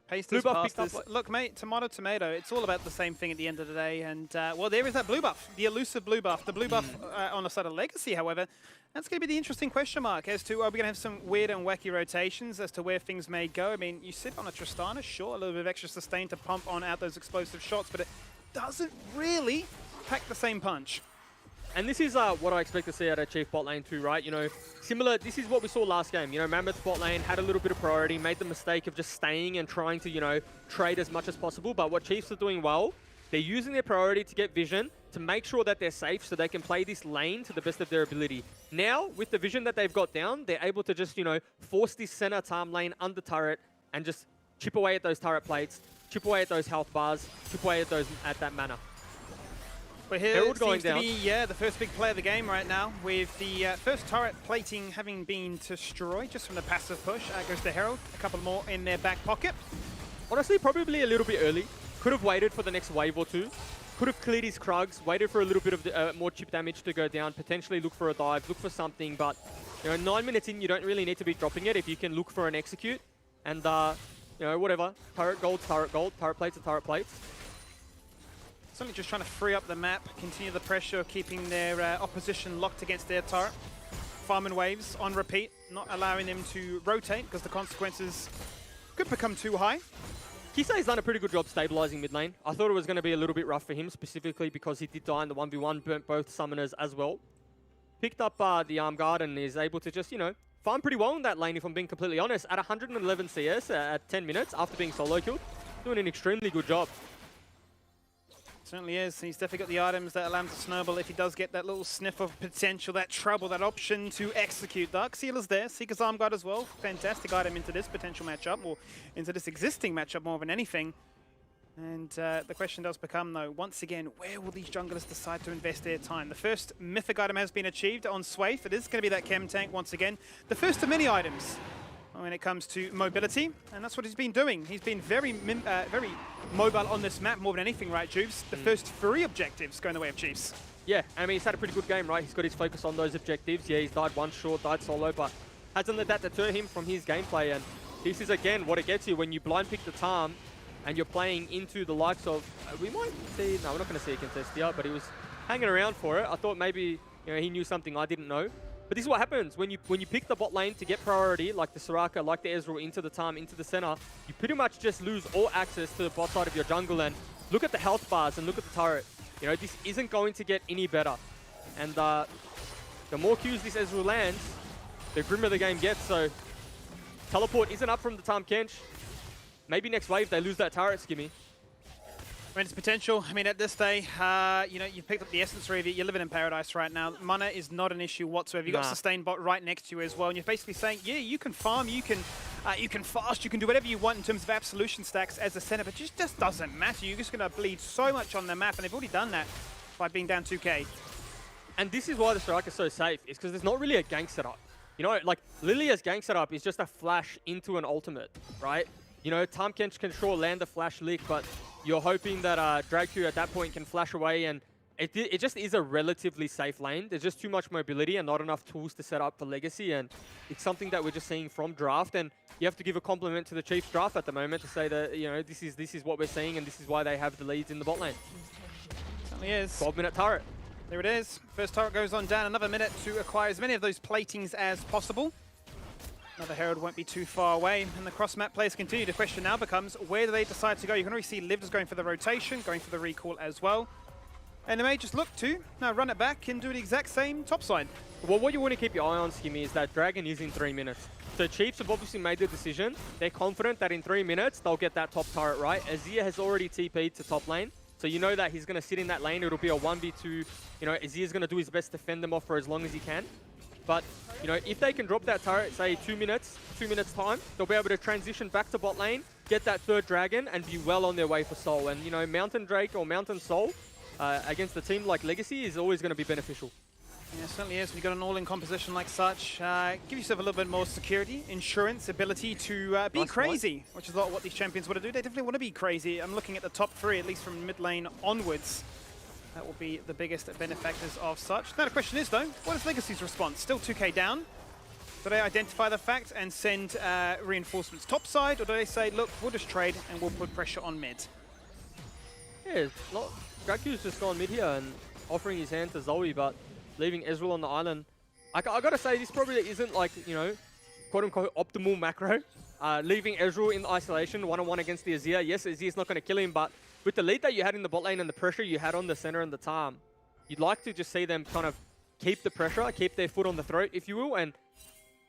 Pasters, pasters. Look, mate, tomato, tomato. It's all about the same thing at the end of the day. And, well, there is that blue buff, the elusive blue buff. The blue buff on the side of Legacy, however, that's going to be the interesting question mark as to, are we going to have some weird and wacky rotations as to where things may go? I mean, you sit on a Tristana, sure, a little bit of extra sustain to pump on out those explosive shots, but it doesn't really pack the same punch. And this is what I expect to see out of Chief bot lane too, right? You know, similar, this is what we saw last game. You know, Mammoth bot lane had a little bit of priority, made the mistake of just staying and trying to, you know, trade as much as possible. But what Chiefs are doing well, they're using their priority to get vision, to make sure that they're safe so they can play this lane to the best of their ability. Now, with the vision that they've got down, they're able to just, you know, force this center Tarm lane under turret and just chip away at those turret plates, chip away at those health bars, chip away at that mana. But here Herald it going seems down. to be, the first big play of the game right now, with the first turret plating having been destroyed just from the passive push. Goes the Herald, a couple more in their back pocket. Honestly, probably a little bit early. Could have waited for the next wave or two. Could have cleared his Krugs, waited for a little bit of more chip damage to go down, potentially look for a dive, look for something. But 9 minutes in, you don't really need to be dropping it if you can look for an execute. And whatever, turret gold, turret plates are turret plates. Certainly just trying to free up the map, continue the pressure, keeping their opposition locked against their turret. Farming waves on repeat, not allowing them to rotate because the consequences could become too high. Kisei's done a pretty good job stabilizing mid lane. I thought it was going to be a little bit rough for him, specifically because he did die in the 1v1, burnt both summoners as well. Picked up the arm guard and is able to just, farm pretty well in that lane, if I'm being completely honest. At 111 CS at 10 minutes after being solo killed, doing an extremely good job. Certainly is. He's definitely got the items that allow him to snowball if he does get that little sniff of potential, that trouble, that option to execute. Dark Sealer's there. Seeker's Arm Guard as well. Fantastic item into this potential matchup, or into this existing matchup more than anything. And the question does become, though, once again, where will these junglers decide to invest their time? The first mythic item has been achieved on Swaith. It is going to be that Chem Tank once again. The first of many items when it comes to mobility, and that's what he's been doing. He's been very mobile on this map more than anything, right, Juves? The first 3 objectives going the way of Chiefs. Yeah, I mean, he's had a pretty good game, right? He's got his focus on those objectives. Yeah, he's died one short, died solo, but hasn't let that deter him from his gameplay. And this is, again, what it gets you when you blind pick the Tarm and you're playing into the likes of... we might see... No, we're not going to see a contest here, but he was hanging around for it. I thought maybe he knew something I didn't know. But this is what happens when you pick the bot lane to get priority, like the Soraka, like the Ezreal, into the Tarm, into the center. You pretty much just lose all access to the bot side of your jungle. And look at the health bars and look at the turret. This isn't going to get any better. And the more Qs this Ezreal lands, the grimmer the game gets. So teleport isn't up from the Tarm Kench. Maybe next wave they lose that turret, Skimmy. I mean, it's potential. I mean, at this day, you've picked up the Essence Reaver. You're living in paradise right now. Mana is not an issue whatsoever. You've got Sustain Bot right next to you as well. And you're basically saying, yeah, you can farm, you can fast, you can do whatever you want in terms of absolution stacks as a center, but it just doesn't matter. You're just going to bleed so much on the map, and they've already done that by being down 2k. And this is why the Soraka is so safe, is because there's not really a gank setup. Like Lilia's gank setup is just a flash into an ultimate, right? Tarm Kench can sure land a flash lick, but you're hoping that Dragku at that point can flash away, and it just is a relatively safe lane. There's just too much mobility and not enough tools to set up for Legacy, and it's something that we're just seeing from draft. And you have to give a compliment to the Chiefs draft at the moment to say that this is what we're seeing, and this is why they have the leads in the bot lane. Certainly is. 12-minute turret. There it is. First turret goes on down. Another minute to acquire as many of those platings as possible. Another Herald won't be too far away, and the cross-map players continue. The question now becomes, where do they decide to go? You can already see Liv's going for the rotation, going for the recall as well. And they may just look to now run it back and do the exact same topside. Well, what you want to keep your eye on, Skimmy, is that Dragon is in 3 minutes. So Chiefs have obviously made the decision. They're confident that in 3 minutes, they'll get that top turret right. Azir has already TP'd to top lane. So you know that he's going to sit in that lane. It'll be a 1v2. Azir's going to do his best to fend them off for as long as he can. But, if they can drop that turret, say 2 minutes time, they'll be able to transition back to bot lane, get that third dragon, and be well on their way for Soul. And, Mountain Drake or Mountain Soul against a team like Legacy is always going to be beneficial. Yeah, it certainly is. When you've got an all-in composition like such, give yourself a little bit more security, insurance, ability to be crazy, which is a lot of what these champions want to do. They definitely want to be crazy. I'm looking at the top 3, at least from mid lane onwards. That will be the biggest benefactors of such. Now the question is, though, what is Legacy's response? Still 2k down. Do they identify the fact and send reinforcements topside, or do they say, look, we'll just trade and we'll put pressure on mid? Yeah, Draku's just gone mid here and offering his hand to Zoe, but leaving Ezreal on the island. I gotta say, this probably isn't like, quote-unquote optimal macro. Leaving Ezreal in isolation, one-on-one against the Azir. Yes, Azir's not going to kill him, but with the lead that you had in the bot lane and the pressure you had on the center and the Tarm, you'd like to just see them kind of keep the pressure, keep their foot on the throat, if you will. And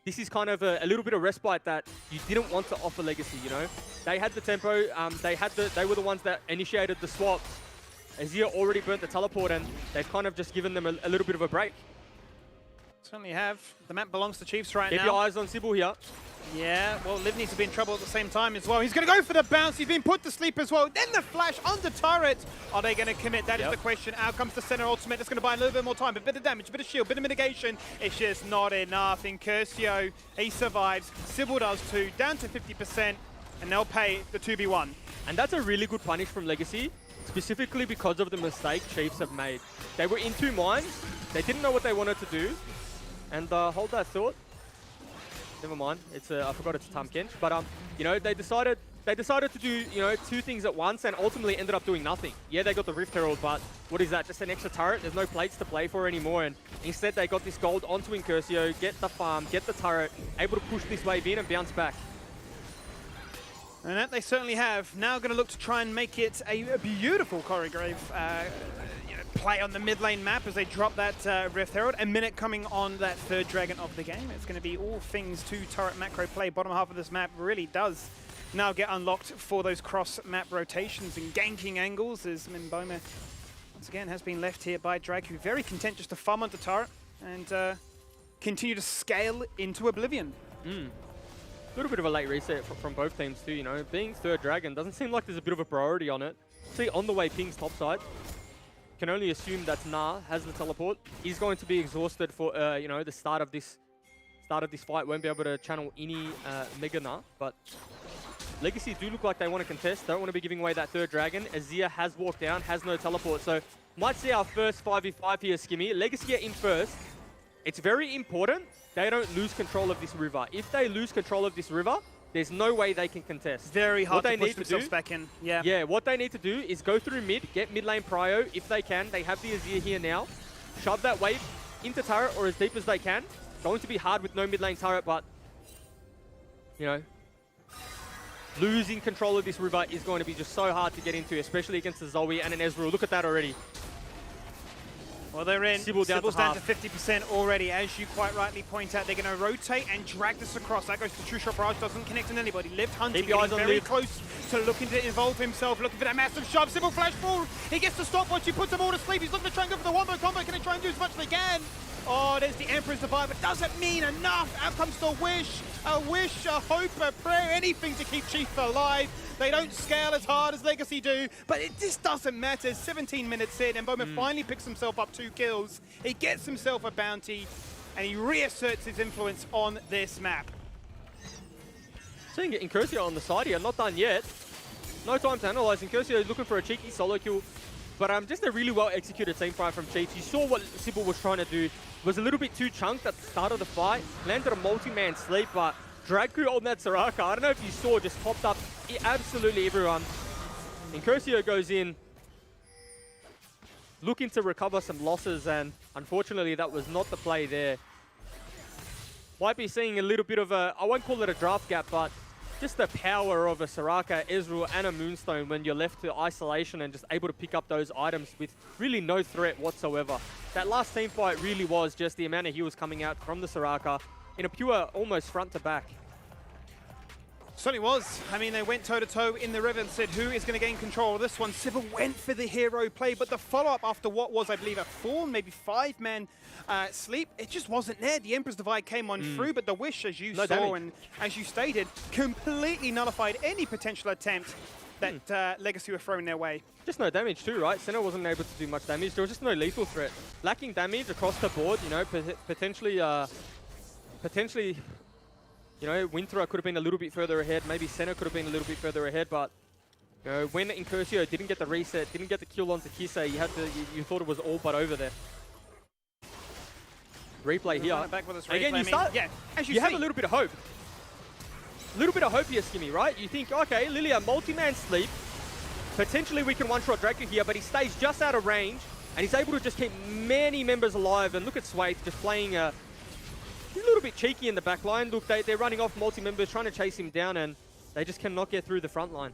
this is kind of a little bit of respite that you didn't want to offer Legacy, They had the tempo, they were the ones that initiated the swap. Azir already burnt the teleport, and they've kind of just given them a little bit of a break. Certainly have. The map belongs to Chiefs right Keep now. your eyes on Sybil here. Yeah, well, Liv needs to be in trouble at the same time as well. He's going to go for the bounce. He's been put to sleep as well. Then the flash under turret. Are they going to commit? That is the question. Out comes the center ultimate. That's going to buy a little bit more time. A bit of damage, a bit of shield, bit of mitigation. It's just not enough. Incursio, he survives. Sybil does too. Down to 50%. And they'll pay the 2v1. And that's a really good punish from Legacy, specifically because of the mistake Chiefs have made. They were in two minds. They didn't know what they wanted to do. And hold that thought. Never mind. It's I forgot it's Tamkench. But you know, they decided to do, you know, two things at once and ultimately ended up doing nothing. Yeah, they got the Rift Herald, but what is that? Just an extra turret? There's no plates to play for anymore. And instead they got this gold onto Incursio, get the farm, get the turret, able to push this wave in and bounce back. And that they certainly have. Now going to look to try and make it a beautiful choreograph play on the mid lane map as they drop that Rift Herald. A minute coming on that third dragon of the game. It's going to be all things two turret macro play. Bottom half of this map really does now get unlocked for those cross map rotations and ganking angles as Mboma once again has been left here by Drag, who very content just to farm onto turret and continue to scale into oblivion. A little bit of a late reset from both teams too, you know. Being third dragon doesn't seem like there's a bit of a priority on it. See, on the way ping's top side. Can only assume that Nah has the teleport. He's going to be exhausted for you know, the start of this fight. Won't be able to channel any Mega Nah, but Legacy do look like they want to contest. Don't want to be giving away that third dragon. Azir has walked down, has no teleport, so might see our first 5v5 here, Skimmy. Legacy are in first. It's very important they don't lose control of this river. If they lose control of this river, there's no way they can contest. Very hard to push themselves back in. Yeah, what they need to do is go through mid, get mid lane prio if they can. They have the Azir here now. Shove that wave into turret or as deep as they can. Going to be hard with no mid lane turret, but, you know, losing control of this river is going to be just so hard to get into, especially against the Zoe and an Ezreal. Look at that already. Well, they're in. Sybil's down to 50% already. As you quite rightly point out, they're going to rotate and drag this across. That goes to True Shot Barrage, doesn't connect on anybody. Liv hunting, getting very close to looking to involve himself, looking for that massive shove. Sybil flash forward. He gets the stopwatch. He puts them all to sleep. He's looking to try and go for the wombo combo. Can they try and do as much as they can? Oh, there's the Emperor's Divide, but doesn't mean enough. Out comes the wish, a hope, a prayer, anything to keep Chief alive. They don't scale as hard as Legacy do, but it just doesn't matter. 17 minutes in, and Mboma finally picks himself up 2 kills. He gets himself a bounty, and he reasserts his influence on this map. Seeing Incursio on the side here, not done yet. No time to analyze. Incursio is looking for a cheeky solo kill, but just a really well executed team fight from Chiefs. You saw what Sybil was trying to do. Was a little bit too chunked at the start of the fight. Landed a multi-man sleep, but Dragku on that Soraka, I don't know if you saw, just popped up absolutely everyone. Incursio goes in, looking to recover some losses, and unfortunately that was not the play there. Might be seeing a little bit of a, I won't call it a draft gap, but just the power of a Soraka, Ezreal, and a Moonstone when you're left to isolation and just able to pick up those items with really no threat whatsoever. That last team fight really was just the amount of heals coming out from the Soraka in a pure almost front to back. Certainly was. I mean, they went toe-to-toe in the river and said, who is going to gain control of this one? Sybil went for the hero play, but the follow-up after what was, I believe, a 4, maybe 5-man sleep, it just wasn't there. The Emperor's Divide came on through, but the Wish, as you saw and as you stated, completely nullified any potential attempt that Legacy were throwing their way. Just no damage too, right? Senna wasn't able to do much damage. There was just no lethal threat. Lacking damage across the board, you know, potentially, you know, Winterer could have been a little bit further ahead. Maybe Senna could have been a little bit further ahead, but you know, when Incursio didn't get the reset, didn't get the kill onto Kisei, you thought it was all but over there. Replay here. Again, you start. Yeah, as you have a little bit of hope. A little bit of hope here, Skimmy, right? You think, okay, Lilia, multi-man sleep. Potentially we can one-shot Draco here, but he stays just out of range, and he's able to just keep many members alive. And look at Swathe just playing a little bit cheeky in the back line. Look, they're running off multi-members, trying to chase him down, and they just cannot get through the front line.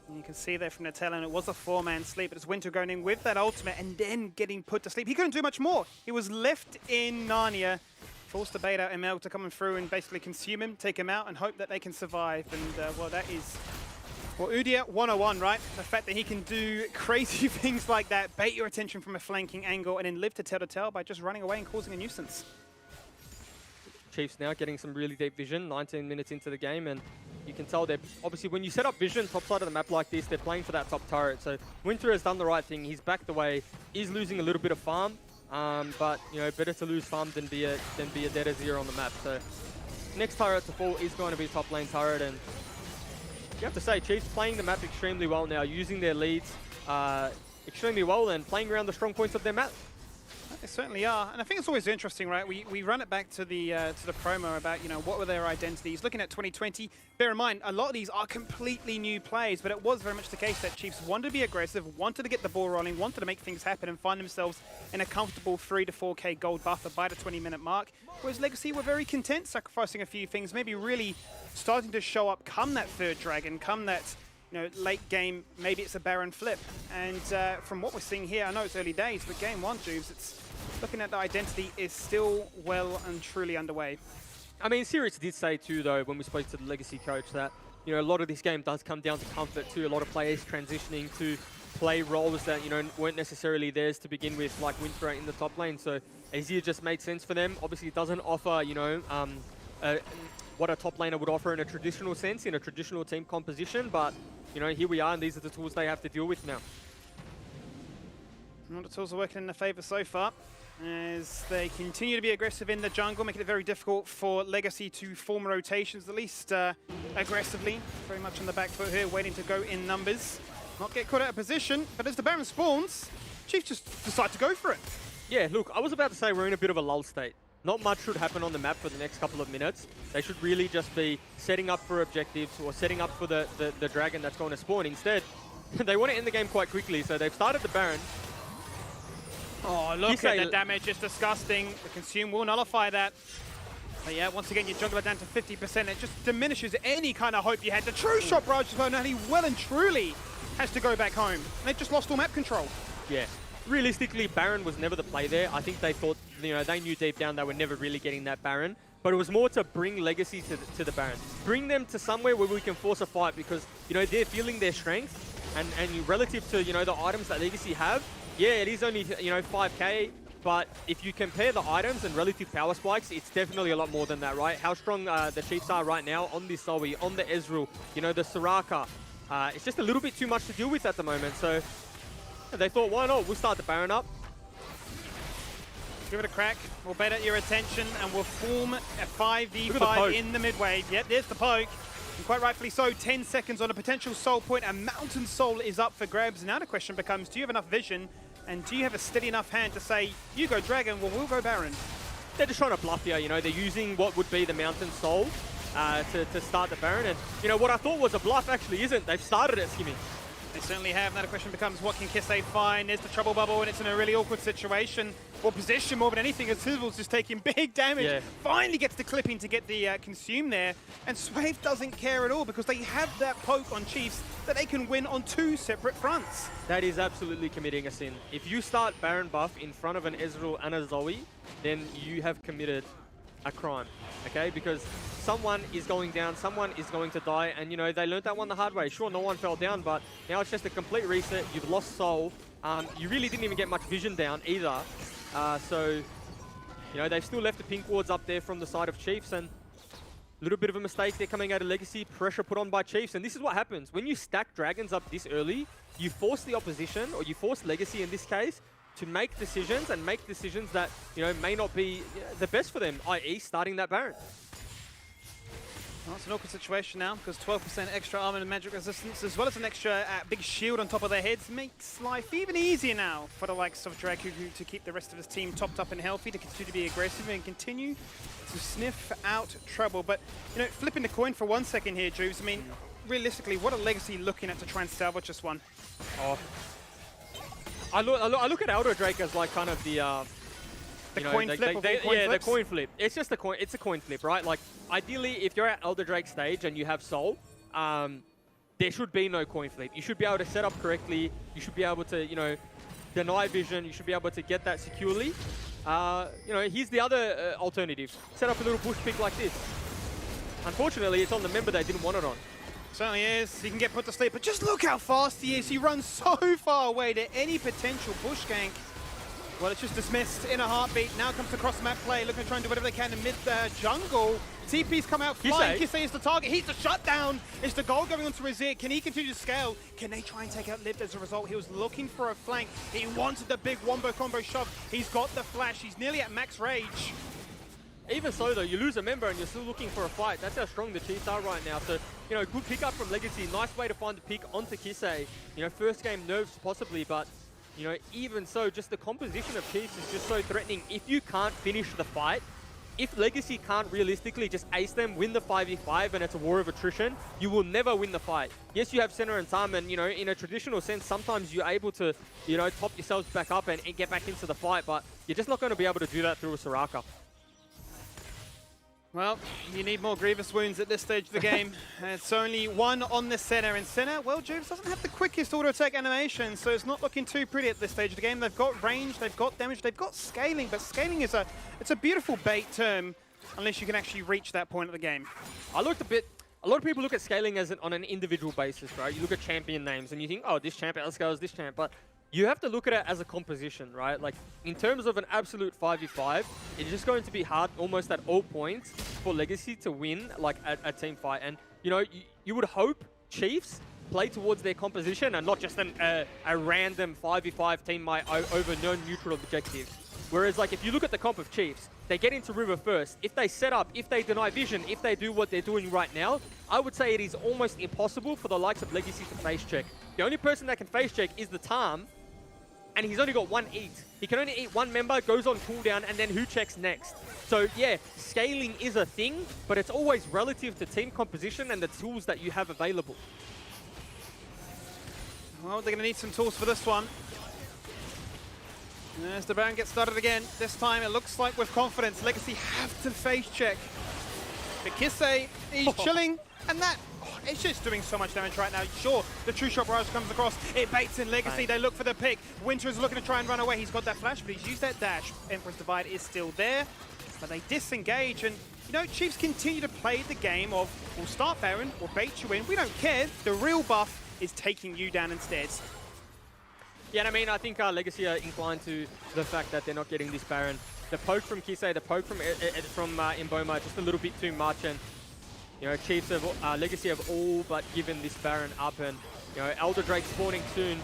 And you can see there from the tail end, it was a 4-man sleep, but it's Winter going in with that ultimate and then getting put to sleep. He couldn't do much more. He was left in Narnia, forced to bait out ML to come through and basically consume him, take him out, and hope that they can survive. And, well, that is... Well, Udyr 101, right? The fact that he can do crazy things like that, bait your attention from a flanking angle, and then live to tail by just running away and causing a nuisance. Chiefs now, getting some really deep vision, 19 minutes into the game, and you can tell they're, obviously when you set up vision top side of the map like this, they're playing for that top turret. So Winter has done the right thing. He's backed away. He's losing a little bit of farm, but you know, better to lose farm than be a dead as zero on the map. So next turret to fall is going to be top lane turret, and you have to say Chiefs playing the map extremely well now, using their leads extremely well and playing around the strong points of their map. They certainly are, and I think it's always interesting, right? We run it back to the promo about, you know, what were their identities. Looking at 2020, bear in mind a lot of these are completely new plays, but it was very much the case that Chiefs wanted to be aggressive, wanted to get the ball rolling, wanted to make things happen and find themselves in a comfortable 3 to 4k gold buffer by the 20-minute mark. Whereas Legacy were very content, sacrificing a few things, maybe really starting to show up come that third dragon, come that, you know, late game, maybe it's a Baron flip. And from what we're seeing here, I know it's early days, but game one, Juves, it's looking at the identity is still well and truly underway. I mean, Sirius did say too, though, when we spoke to the Legacy coach, that, you know, a lot of this game does come down to comfort too. A lot of players transitioning to play roles that, you know, weren't necessarily theirs to begin with, like Winter in the top lane. So Azir just made sense for them. Obviously, it doesn't offer, you know, what a top laner would offer in a traditional sense, in a traditional team composition. But, you know, here we are, and these are the tools they have to deal with now. Well, the tools are working in their favour so far, as they continue to be aggressive in the jungle, making it very difficult for Legacy to form rotations, at least aggressively. Very much on the back foot here, waiting to go in numbers. Not get caught out of position, but as the Baron spawns, Chiefs just decide to go for it. Yeah, look, I was about to say we're in a bit of a lull state. Not much should happen on the map for the next couple of minutes. They should really just be setting up for objectives or setting up for the dragon that's going to spawn. Instead, they want to end the game quite quickly, so they've started the Baron. Oh, look at the damage, it's disgusting. The Consume will nullify that. But yeah, once again, your jungler down to 50%. It just diminishes any kind of hope you had. The true shot barrage as well, now he well and truly has to go back home. And they've just lost all map control. Yeah. Realistically, Baron was never the play there. I think they thought, you know, they knew deep down they were never really getting that Baron. But it was more to bring Legacy to the Baron. Bring them to somewhere where we can force a fight because, you know, they're feeling their strength. And relative to, you know, the items that Legacy have, yeah, it is only, you know, 5k, but if you compare the items and relative power spikes, it's definitely a lot more than that, right? How strong the Chiefs are right now on this Zoe, on the Ezreal, you know, the Soraka. It's just a little bit too much to deal with at the moment, so they thought, why not? We'll start the Baron up. Give it a crack. We'll bet at your attention, and we'll form a 5v5 in the mid wave. Yep, there's the poke. And quite rightfully so, 10 seconds on a potential soul point. A Mountain Soul is up for grabs. Now the question becomes, do you have enough vision? And do you have a steady enough hand to say, you go Dragon, well, we'll go Baron? They're just trying to bluff here, you know. They're using what would be the Mountain Soul to start the Baron. And, you know, what I thought was a bluff actually isn't. They've started it, Skimmy. They certainly have. Now the question becomes, what can Kisei find? There's the trouble bubble, and it's in a really awkward situation. Or position more than anything, as Sizzle's just taking big damage. Yeah. Finally gets the clipping to get the Consume there. And Swave doesn't care at all because they have that poke on Chiefs that they can win on 2 separate fronts. That is absolutely committing a sin. If you start Baron buff in front of an Ezreal and a Zoe, then you have committed a crime, okay? Because someone is going down, someone is going to die, and you know, they learned that one the hard way. Sure, no one fell down, but now it's just a complete reset. You've lost soul. You really didn't even get much vision down either. So, you know, they've still left the pink wards up there from the side of Chiefs, and a little bit of a mistake there coming out of Legacy. Pressure put on by Chiefs, and this is what happens. When you stack dragons up this early, you force the opposition, or you force Legacy in this case, to make decisions that, you know, may not be the best for them, i.e. starting that Baron. Well, it's an awkward situation now because 12% extra armor and magic resistance, as well as an extra big shield on top of their heads, makes life even easier now for the likes of Dragu to keep the rest of his team topped up and healthy, to continue to be aggressive and continue to sniff out trouble. But, you know, flipping the coin for 1 second here, Juves, I mean, realistically, what are Legacy looking at to try and salvage this one? Oh. I look at Elder Drake as like kind of the coin flip of all coin yeah, flips? the coin flip. It's just a coin. It's a coin flip, right? Like ideally, if you're at Elder Drake stage and you have Soul, there should be no coin flip. You should be able to set up correctly. You should be able to, you know, deny vision. You should be able to get that securely. You know, here's the other alternative: set up a little bush pick like this. Unfortunately, it's on the member they didn't want it on. Certainly is. He can get put to sleep, but just look how fast he is. He runs so far away to any potential bush gank. Well, it's just dismissed in a heartbeat. Now comes the cross-map play, looking to try and do whatever they can in mid-jungle. TP's come out flying. Kisei is the target. He's the shutdown. It's the goal going onto his ear. Can he continue to scale? Can they try and take out Liv as a result? He was looking for a flank. He wanted the big wombo combo shove. He's got the flash. He's nearly at max rage. Even so, though, you lose a member and you're still looking for a fight. That's how strong the Chiefs are right now. So, you know, good pick up from Legacy. Nice way to find the pick onto Kisei. You know, first game nerves possibly, but, you know, even so, just the composition of Chiefs is just so threatening. If you can't finish the fight, if Legacy can't realistically just ace them, win the 5v5, and it's a war of attrition, you will never win the fight. Yes, you have center and time, and, you know, in a traditional sense, sometimes you're able to, you know, top yourselves back up and get back into the fight, but you're just not going to be able to do that through a Soraka. Well, you need more Grievous wounds at this stage of the game. It's only one on the center, and center, well, Juves doesn't have the quickest auto attack animation, so it's not looking too pretty at this stage of the game. They've got range, they've got damage, they've got scaling, but scaling is it's a beautiful bait term unless you can actually reach that point of the game. I looked a bit. A lot of people look at scaling as on an individual basis, right? You look at champion names and you think, oh, this champ outscales this champ, but you have to look at it as a composition, right? Like, in terms of an absolute 5v5, it's just going to be hard almost at all points for Legacy to win, like, a team fight. And, you know, you would hope Chiefs play towards their composition and not just a random 5v5 team might over no neutral objective. Whereas, like, if you look at the comp of Chiefs, they get into River first. If they set up, if they deny vision, if they do what they're doing right now, I would say it is almost impossible for the likes of Legacy to face check. The only person that can face check is the Tarm, and he's only got one eat. He can only eat one member, goes on cooldown, and then who checks next? So yeah, scaling is a thing, but it's always relative to team composition and the tools that you have available. Well, they're going to need some tools for this one. As the Baron gets started again, this time it looks like with confidence, Legacy have to face check. But Kisei, he's chilling, and that, it's just doing so much damage right now. Sure, the True Shot Barrage comes across, it baits in Legacy, they look for the pick. Winter's looking to try and run away, he's got that flash, but he's used that dash. Emperor's Divide is still there, but they disengage, and you know, Chiefs continue to play the game of, we'll start Baron, we'll bait you in, we don't care, the real buff is taking you down instead. Yeah, and I mean, I think Legacy are inclined to the fact that they're not getting this Baron. The poke from Kisei, the poke from Mboma, just a little bit too much, and you know, Chiefs have, Legacy have all but given this Baron up, and you know, Elder Drake spawning soon.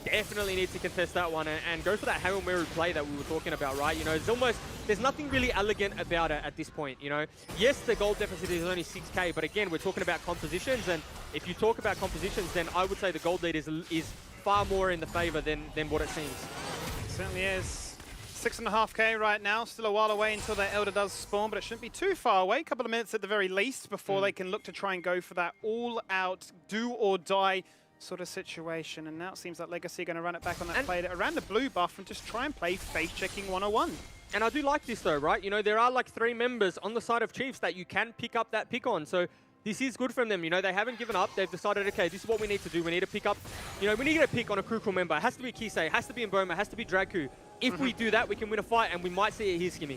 Definitely need to contest that one and go for that Hail Mary play that we were talking about, right? You know, it's almost, there's nothing really elegant about it at this point, you know? Yes, the gold deficit is only 6k, but again, we're talking about compositions, and if you talk about compositions, then I would say the gold lead is far more in the favor than what it seems. It certainly is. 6.5k right now, still a while away until that Elder does spawn, but it shouldn't be too far away. A couple of minutes at the very least before they can look to try and go for that all-out, do-or-die sort of situation. And now it seems like Legacy are going to run it back on that play around the blue buff and just try and play face-checking 101. And I do like this though, right? You know, there are like 3 members on the side of Chiefs that you can pick up that pick on. So this is good from them. You know, they haven't given up. They've decided, okay, this is what we need to do. We need to pick up, you know, we need to get a pick on a crucial member. It has to be Kisei, it has to be Mboma, it has to be Draku. If we do that, we can win a fight, and we might see it here, Skimmy.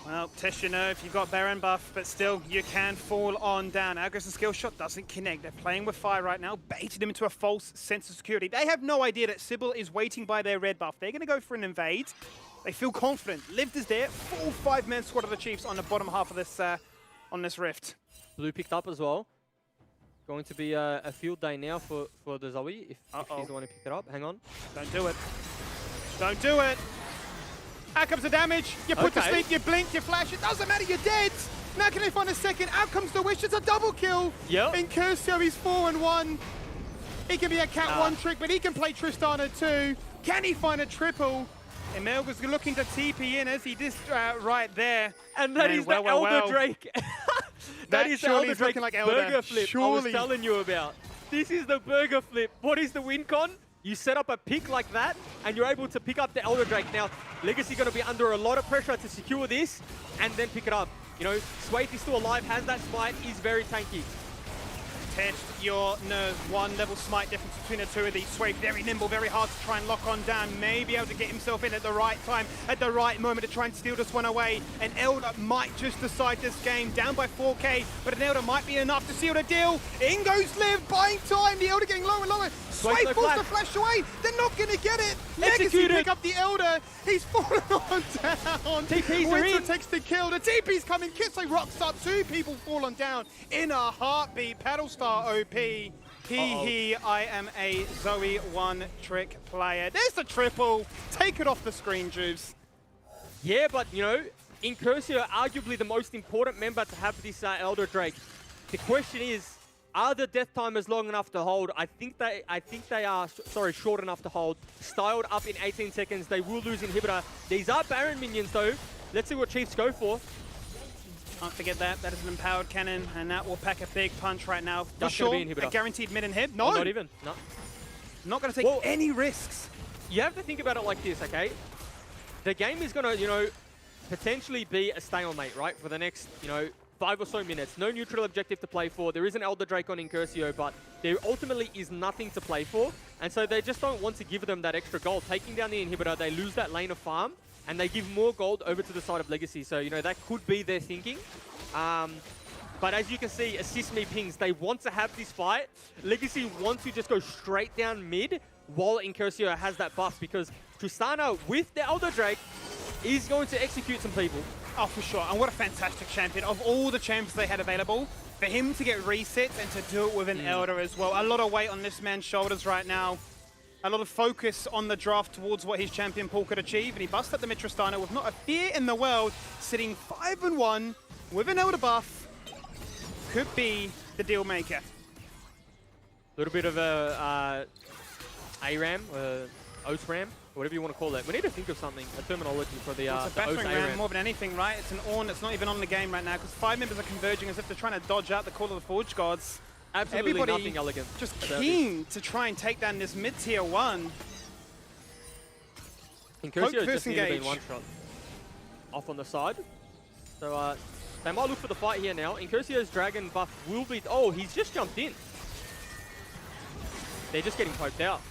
Well, test your nerve. You've got Baron buff, but still, you can fall on down. Aggressive skill shot doesn't connect. They're playing with fire right now, baited him into a false sense of security. They have no idea that Sybil is waiting by their red buff. They're going to go for an invade. They feel confident. Lived is there. Full 5-man squad of the Chiefs on the bottom half of this on this rift. Blue picked up as well. Going to be a field day now for the Zoe, if he's the one who picked it up. Hang on. Don't do it. Don't do it. Out comes the damage. You put to sleep, you blink, you flash. It doesn't matter, you're dead. Now can they find a second? Out comes the wish. It's a double kill. Yep. In Curcio, he's 4-1. He can be a Cat 1 trick, but he can play Tristana too. Can he find a triple? Emelga's looking to TP in as he did right there. And that is the Elder Drake. that is the Elder Drake like burger flip surely. I was telling you about. This is the burger flip. What is the win con? You set up a pick like that, and you're able to pick up the Elder Drake. Now, Legacy going to be under a lot of pressure to secure this, and then pick it up. You know, Swathe is still alive, has that smite, is very tanky. Test your nerves. 1 level smite difference between the two of these. Sway very nimble, very hard to try and lock on down. May be able to get himself in at the right time, at the right moment to try and steal this one away. And Elder might just decide this game. Down by 4k, but an Elder might be enough to seal the deal. In goes Liv, buying time. The Elder getting lower and lower. Sway falls the flash away. They're not going to get it. Legacy pick up the Elder. He's fallen on down. TPs are Winter in. takes the kill. The TP's coming. Kitsay rocks up. 2 people fallen down in a heartbeat. Paddlestar OP. I am a Zoe one-trick player. There's the triple. Take it off the screen, Juves. Yeah, but, you know, Incursio, arguably the most important member to have this Elder Drake. The question is, are the death timers long enough to hold? I think they are, short enough to hold. Styled up in 18 seconds. They will lose inhibitor. These are Baron minions, though. Let's see what Chiefs go for. Can't forget that. That is an empowered cannon, and that will pack a big punch right now. For That's sure, gonna be inhibitor. a guaranteed mid-inhib. No! Oh, not even. No. Not going to take any risks. You have to think about it like this, okay? The game is going to, you know, potentially be a stalemate, right? For the next, you know, 5 or so minutes. No neutral objective to play for. There is an Elder Drake on Incursio, but there ultimately is nothing to play for. And so they just don't want to give them that extra gold. Taking down the inhibitor, they lose that lane of farm, and they give more gold over to the side of Legacy. So, you know, that could be their thinking. But as you can see, assist me pings. They want to have this fight. Legacy wants to just go straight down mid while Incursio has that buff, because Tristana with the Elder Drake is going to execute some people. Oh, for sure. And what a fantastic champion. Of all the champions they had available, for him to get resets and to do it with an Elder as well. A lot of weight on this man's shoulders right now. A lot of focus on the draft towards what his champion pool could achieve. And he busts up the Tristana with not a fear in the world, sitting 5-1 with an Elder buff. Could be the deal maker. A little bit of a ARAM, OSRAM, whatever you want to call it. We need to think of something, a terminology for the It's a battering OS ram ARAM. more than anything, right? It's an Ornn that's not even on the game right now, because 5 members are converging as if they're trying to dodge out the Call of the Forge Gods. Absolutely Everybody nothing elegant. just about keen to try and take down this mid-tier 1. Incursio first just needs to be engage. one shot. Off on the side. So they might look for the fight here now. Incursio's dragon buff will be... Oh, he's just jumped in. They're just getting poked out.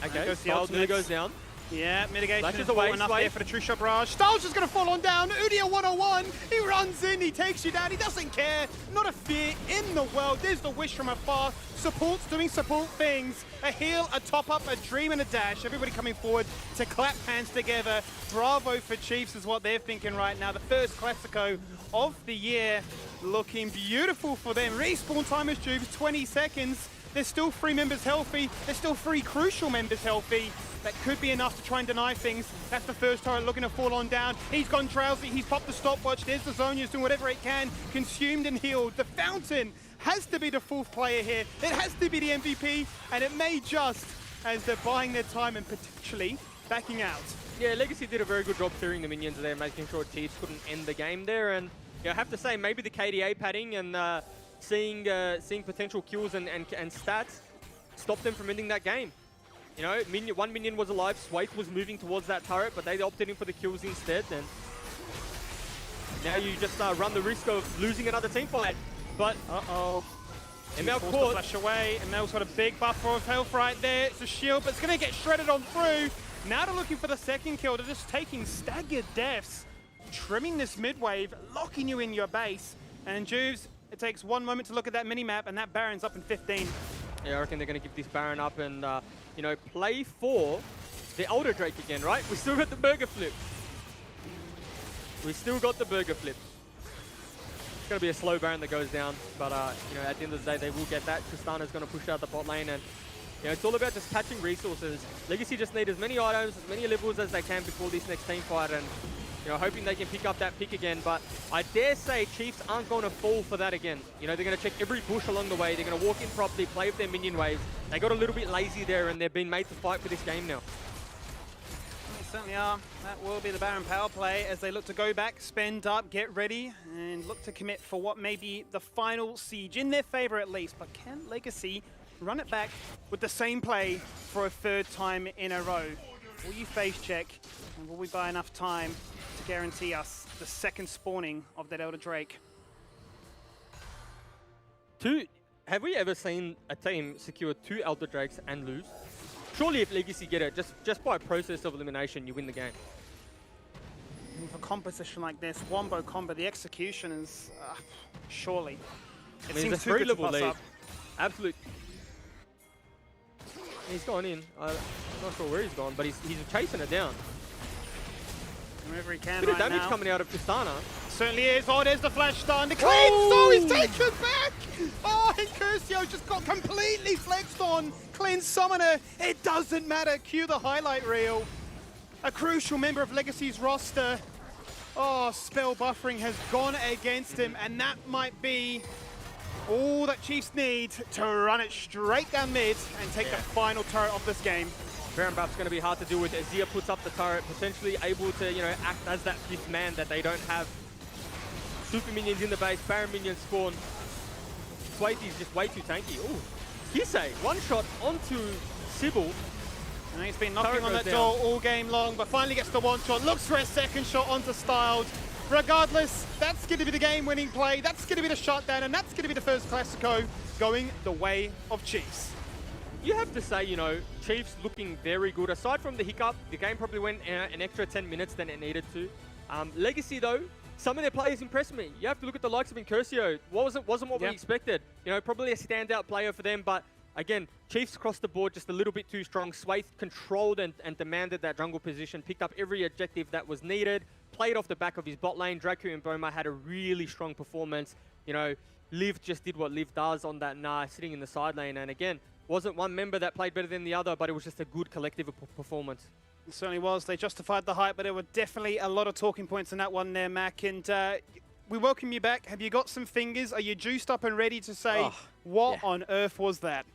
Okay, Styles nearly goes down. Yeah, mitigation Flashes is away, enough Sway. there for the True Shot Barrage. Styles just going to fall on down. Udia 101. He runs in. He takes you down. He doesn't care. Not a fear in the world. There's the wish from afar. Support's doing support things. A heal, a top-up, a dream, and a dash. Everybody coming forward to clap hands together. Bravo for Chiefs is what they're thinking right now. The first Classico of the year. Looking beautiful for them. Respawn time is due 20 seconds. There's still 3 members healthy. There's still 3 crucial members healthy. That could be enough to try and deny things. That's the first turret looking to fall on down. He's gone drowsy. He's popped the stopwatch. There's the Zonia's doing whatever it can. Consumed and healed. The Fountain has to be the 4th player here. It has to be the MVP. And it may just, as they're buying their time and potentially backing out. Yeah, Legacy did a very good job clearing the minions there, making sure Chiefs couldn't end the game there. And I have to say, maybe the KDA padding and seeing potential kills and stats stopped them from ending that game. You know, one minion was alive, Swake was moving towards that turret, but they opted in for the kills instead. And now you just run the risk of losing another team fight. But, ML Forced to caught. flash away. ML's got a big buffer of health right there. It's a shield, but it's going to get shredded on through. Now they're looking for the second kill. They're just taking staggered deaths, trimming this mid-wave, locking you in your base. And Juves, it takes 1 moment to look at that mini-map, and that Baron's up in 15. Yeah, I reckon they're going to give this Baron up and, you know, play for the Elder Drake again, right? We still got the burger flip. We still got the burger flip. It's going to be a slow Baron that goes down, but, you know, at the end of the day, they will get that. Tristana's going to push out the bot lane, and, you know, it's all about just catching resources. Legacy just need as many items, as many levels as they can before this next team fight, and, you know, hoping they can pick up that pick again. But I dare say Chiefs aren't going to fall for that again. You know, they're going to check every bush along the way. They're going to walk in properly, play with their minion waves. They got a little bit lazy there, and they've been made to fight for this game now. They certainly are. That will be the Baron power play as they look to go back, spend up, get ready, and look to commit for what may be the final siege. In their favor at least, but can Legacy run it back with the same play for a 3rd time in a row? Will you face check, and will we buy enough time to guarantee us the second spawning of that Elder Drake? Have we ever seen a team secure 2 Elder Drakes and lose? Surely if Legacy get it, just by process of elimination, you win the game. With a composition like this, Wombo combo, the execution is surely. It seems it's a too good to level pass lead. up. Absolute. He's gone in. I'm not sure where he's gone, but he's chasing it down. Wherever he can Bit of right damage now. coming out of Tristana. Certainly is. Oh, there's the flash stun. The clean. Oh, he's taken back. Oh, and Curcio just got completely flexed on. Clean Summoner. It doesn't matter. Cue the highlight reel. A crucial member of Legacy's roster. Oh, spell buffering has gone against him, and that might be all that Chiefs need to run it straight down mid and take the final turret of this game. Baron Buff's going to be hard to deal with. Azir puts up the turret, potentially able to, act as that 5th man that they don't have. Super minions in the base, Baron minions spawn. Swaythe's just way too tanky. Ooh, Kisei, one shot onto Sybil. And he's been knocking Turret on goes that down. door all game long, but finally gets the one shot, looks for a second shot onto Styled. Regardless, that's going to be the game-winning play, that's going to be the shutdown, and that's going to be the first Classico going the way of Chiefs. You have to say, Chiefs looking very good. Aside from the hiccup, the game probably went an extra 10 minutes than it needed to. Legacy, though, some of their players impressed me. You have to look at the likes of Incursio. Wasn't what we expected. Probably a standout player for them, but again, Chiefs across the board just a little bit too strong. Swayth controlled and demanded that jungle position, picked up every objective that was needed, played off the back of his bot lane. Dracu and Boma had a really strong performance. Liv just did what Liv does on that sitting in the side lane, and again, wasn't one member that played better than the other, but it was just a good collective performance. It certainly was. They justified the hype, but there were definitely a lot of talking points in that one there, Mac. And we welcome you back. Have you got some fingers? Are you juiced up and ready to say, what on earth was that?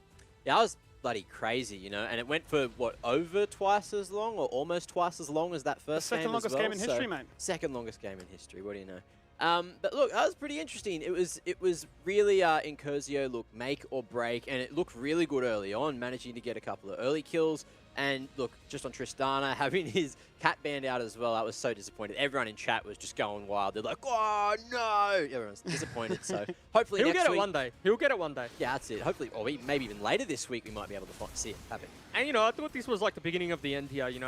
Yeah, I was bloody crazy, and it went for, over twice as long or almost twice as long as that first game as well. Second longest game in history, mate. Second longest game in history, what do you know? But look, that was pretty interesting. It was really Incursio look make or break, and it looked really good early on, managing to get a couple of early kills. And look, just on Tristana, having his cat band out as well, I was so disappointed. Everyone in chat was just going wild. They're like, oh no! Everyone's disappointed, so hopefully He'll next get week... it one day. He'll get it one day. Yeah, that's it. Hopefully, or maybe even later this week, we might be able to see it happen. And, I thought this was like the beginning of the end here, you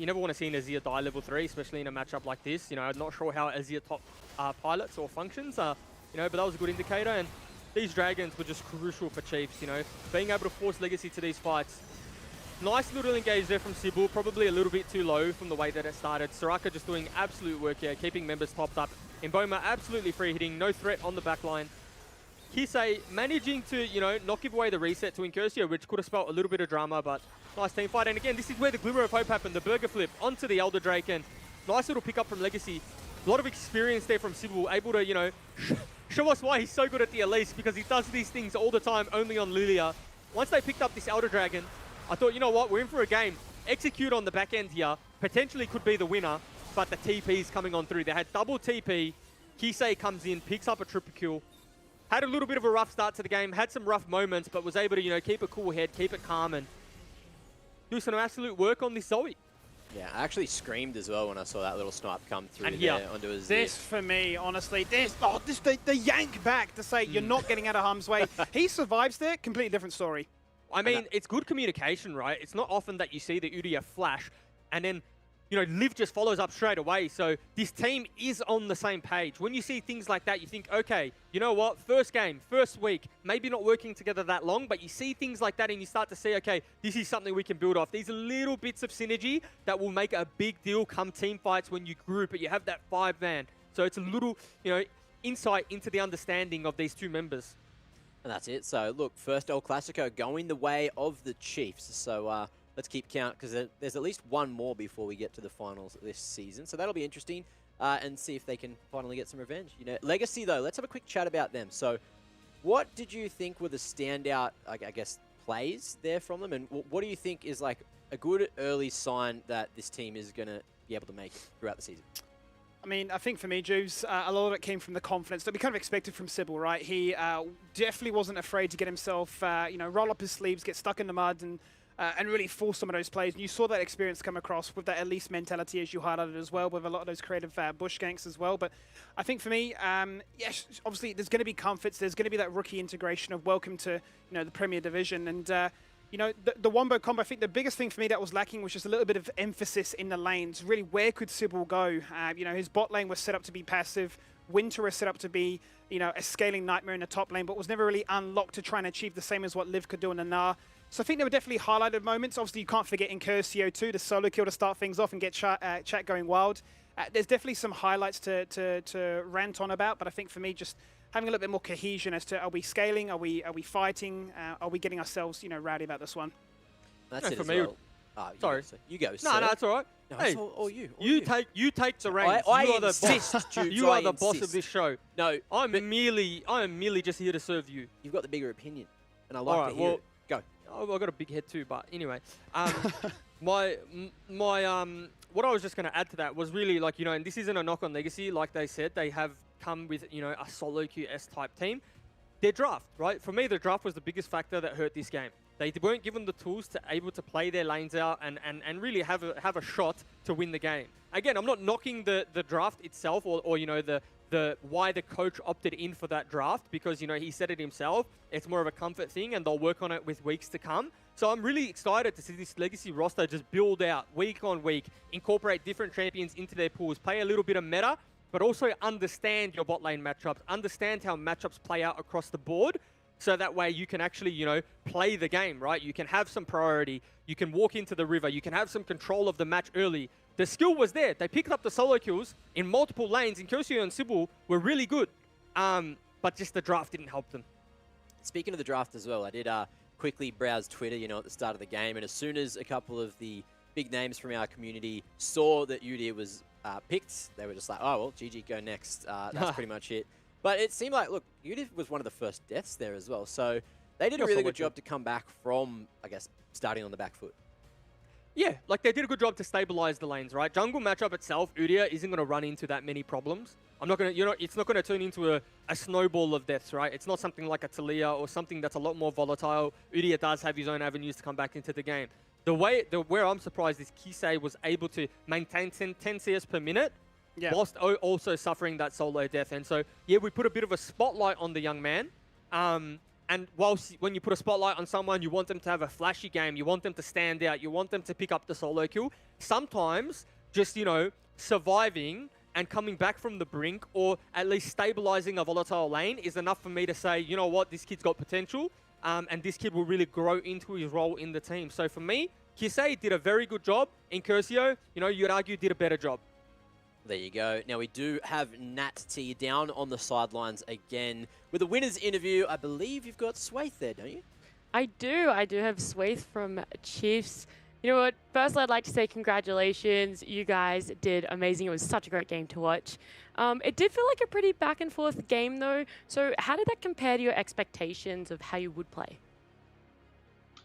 never want to see an Azir die level 3, especially in a matchup like this. I'm not sure how Azir top pilots or functions, but that was a good indicator. And these dragons were just crucial for Chiefs, being able to force Legacy to these fights. Nice little engage there from Sybil, probably a little bit too low from the way that it started. Soraka just doing absolute work here, keeping members topped up. Mboma absolutely free hitting, no threat on the back line. Kisei managing to, not give away the reset to Incursio, which could have spelt a little bit of drama, but nice team fight. And again, this is where the glimmer of hope happened, the burger flip onto the Elder Drake, and nice little pickup from Legacy. A lot of experience there from Sybil, able to, show us why he's so good at the Elise, because he does these things all the time, only on Lilia. Once they picked up this Elder Dragon, I thought, you know what, we're in for a game. Execute on the back end here, potentially could be the winner, but the TP's coming on through. They had double TP, Kisei comes in, picks up a triple kill. Had a little bit of a rough start to the game, had some rough moments, but was able to, keep a cool head, keep it calm, and do some absolute work on this Zoe. Yeah, I actually screamed as well when I saw that little snipe come through And there onto his This, for me, honestly, the yank back to say you're not getting out of harm's way. He survives there, completely different story. I mean, it's good communication, right? It's not often that you see the Udyr flash, and then, Liv just follows up straight away. So this team is on the same page. When you see things like that, you think, okay, you know what? First game, first week, maybe not working together that long, but you see things like that and you start to see, okay, this is something we can build off. These are little bits of synergy that will make a big deal come team fights when you group it. You have that 5-man. So it's a little, insight into the understanding of these two members. And that's it. So, look, first El Clasico going the way of the Chiefs. So, let's keep count, because there's at least one more before we get to the finals this season. So that'll be interesting, and see if they can finally get some revenge. Legacy, though, let's have a quick chat about them. So, what did you think were the standout, I guess, plays there from them? And what do you think is, like, a good early sign that this team is going to be able to make it throughout the season? I mean, I think for me, Juves, a lot of it came from the confidence that we kind of expected from Sybil, right? He definitely wasn't afraid to get himself, roll up his sleeves, get stuck in the mud, and and really force some of those plays. And you saw that experience come across with that Elise mentality, as you highlighted as well, with a lot of those creative bush ganks as well. But I think for me, yes, obviously there's going to be comforts. There's going to be that rookie integration of welcome to the Premier Division. And the Wombo combo, I think the biggest thing for me that was lacking was just a little bit of emphasis in the lanes. Really, where could Sybil go? His bot lane was set up to be passive. Winter was set up to be, a scaling nightmare in the top lane, but was never really unlocked to try and achieve the same as what Liv could do in the Gnar. So I think there were definitely highlighted moments. Obviously, you can't forget Incursio too, the solo kill to start things off and get chat going wild. There's definitely some highlights to rant on about, but I think for me, just having a little bit more cohesion as to, are we scaling, are we fighting, are we getting ourselves, rowdy about this one? That's it for as me. well. Sorry. You go. No, it's all right. No, hey, it's all you. You take the reins. I you are the insist, boss. Jubes, You I are the boss of insist. this show. No, I am merely just here to serve you. You've got the bigger opinion, and I like to hear it. Go. I've got a big head too, but anyway, what I was just going to add to that was really and this isn't a knock on Legacy. Like they said, they have come with a solo QS type team. Their draft, right? For me, the draft was the biggest factor that hurt this game. They weren't given the tools to able to play their lanes out and really have a shot to win the game. Again, I'm not knocking the draft itself or the why the coach opted in for that draft, because he said it himself. It's more of a comfort thing, and they'll work on it with weeks to come. So I'm really excited to see this Legacy roster just build out week on week, incorporate different champions into their pools, play a little bit of meta, but also understand your bot lane matchups, understand how matchups play out across the board. So that way you can actually, play the game, right? You can have some priority. You can walk into the river. You can have some control of the match early. The skill was there. They picked up the solo kills in multiple lanes. Incursio and Sybil were really good, but just the draft didn't help them. Speaking of the draft as well, I did quickly browse Twitter, at the start of the game, and as soon as a couple of the big names from our community saw that Udyr was picked, they were just like, oh, well, GG, go next. That's pretty much it. But it seemed like, look, Udyr was one of the first deaths there as well. So they did a really good job to come back from, I guess, starting on the back foot. Yeah, they did a good job to stabilize the lanes, right? Jungle matchup itself, Udyr isn't going to run into that many problems. I'm not going to, it's not going to turn into a snowball of deaths, right? It's not something like a Talia or something that's a lot more volatile. Udyr does have his own avenues to come back into the game. Where I'm surprised is Kisei was able to maintain 10 CS per minute, whilst also suffering that solo death. And so, yeah, we put a bit of a spotlight on the young man. And when you put a spotlight on someone, you want them to have a flashy game. You want them to stand out. You want them to pick up the solo kill. Sometimes just, surviving and coming back from the brink, or at least stabilizing a volatile lane, is enough for me to say, you know what, this kid's got potential. And this kid will really grow into his role in the team. So for me, Kisei did a very good job. Incursio, you'd argue, did a better job. There you go. Now we do have Nat T down on the sidelines again. With the winner's interview, I believe you've got Swaith there, don't you? I do have Swaith from Chiefs. You know what? Firstly, I'd like to say congratulations. You guys did amazing. It was such a great game to watch. It did feel like a pretty back and forth game though. So how did that compare to your expectations of how you would play?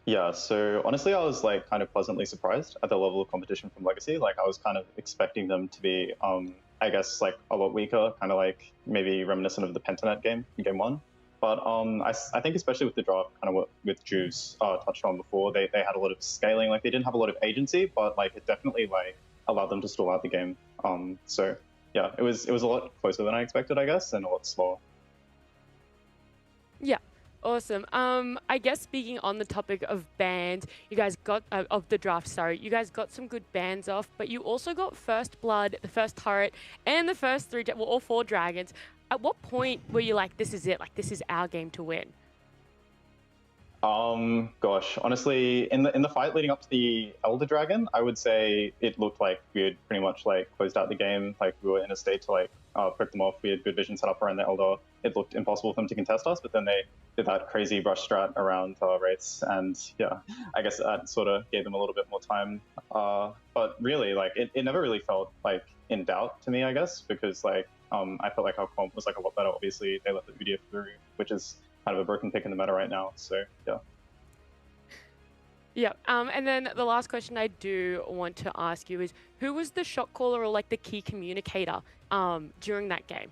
Yeah, so honestly, I was kind of pleasantly surprised at the level of competition from Legacy. I was kind of expecting them to be, I guess, a lot weaker, kind of maybe reminiscent of the Pentanet game in Game 1. But I think especially with the draft, kind of what with Juice touched on before, they had a lot of scaling. They didn't have a lot of agency, but it definitely allowed them to stall out the game. So yeah, it was a lot closer than I expected, I guess, and a lot slower. Yeah. Awesome. I guess speaking on the topic of bans, you guys got, of the draft, sorry, you guys got some good bans off, but you also got First Blood, the first turret, and the first all 4 dragons. At what point were you like, this is it, this is our game to win? Gosh, honestly, in the fight leading up to the Elder Dragon, I would say it looked like we had pretty much closed out the game. We were in a state to prick them off. We had good vision set up around the Elder. It looked impossible for them to contest us, but then they did that crazy brush strat around Wraiths, and yeah, I guess that sort of gave them a little bit more time. But really, it never really felt in doubt to me, I guess, because I felt like our comp was a lot better. Obviously, they let the Udyr through, which is kind of a broken pick in the meta right now. So yeah. Yeah. And then the last question I do want to ask you is, who was the shot caller or the key communicator during that game?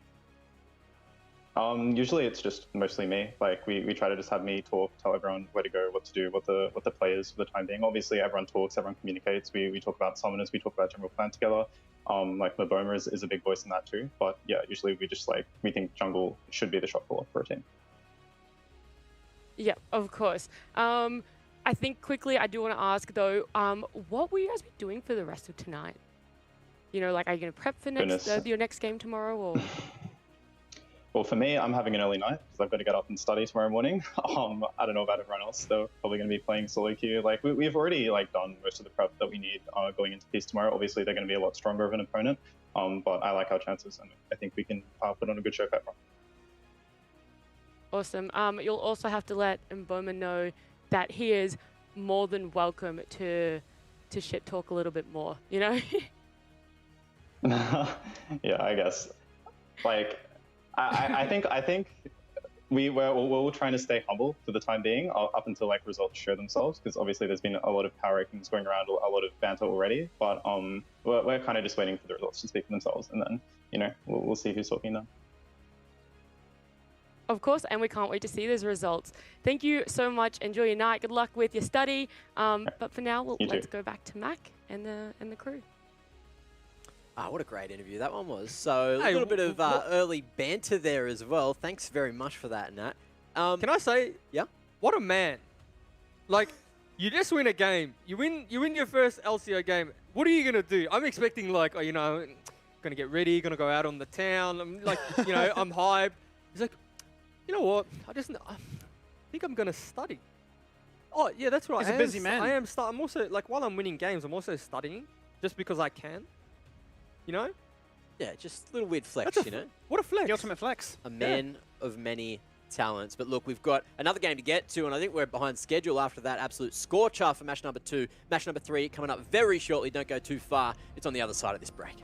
Usually it's just mostly me. Like we try to just have me talk, tell everyone where to go, what to do, what the play is for the time being. Obviously everyone talks, everyone communicates. We talk about summoners, we talk about general plan together. Like Maboma is a big voice in that too. But yeah, usually we just we think jungle should be the shot caller for a team. Yeah, of course. I think quickly I do want to ask though, what will you guys be doing for the rest of tonight? You know, like are you going to prep for your next game tomorrow or? Well, for me, I'm having an early night because I've got to get up and study tomorrow morning. I don't know about everyone else. They're probably going to be playing solo queue. Like we've already done most of the prep that we need going into Peace tomorrow. Obviously, they're going to be a lot stronger of an opponent, but I like our chances, and I think we can put on a good show for everyone. Awesome. You'll also have to let Mboma know that he is more than welcome to shit talk a little bit more. You know. Yeah, I guess. I think we're trying to stay humble for the time being up until results show themselves, because obviously there's been a lot of power rankings going around, a lot of banter already, but we're kind of just waiting for the results to speak for themselves, and then we'll see who's talking then. Of course, and we can't wait to see those results. Thank you so much. Enjoy your night. Good luck with your study. But for now, let's go back to Mac and the crew. Ah, what a great interview that one was. So a little bit of early banter there as well. Thanks very much for that, Nat. Can I say? Yeah. What a man! Like, you just win a game. You win your first LCO game. What are you gonna do? I'm expecting gonna get ready, gonna go out on the town. I'm I'm hyped. He's like, you know what? I think I'm gonna study. Oh yeah, that's right. He's a busy man. I'm also while I'm winning games, I'm also studying just because I can. You know? Yeah, just a little weird flex, you know? What a flex. The ultimate flex. A man of many talents. But look, we've got another game to get to, and I think we're behind schedule after that absolute scorcher for match number 2. Match number 3 coming up very shortly. Don't go too far. It's on the other side of this break.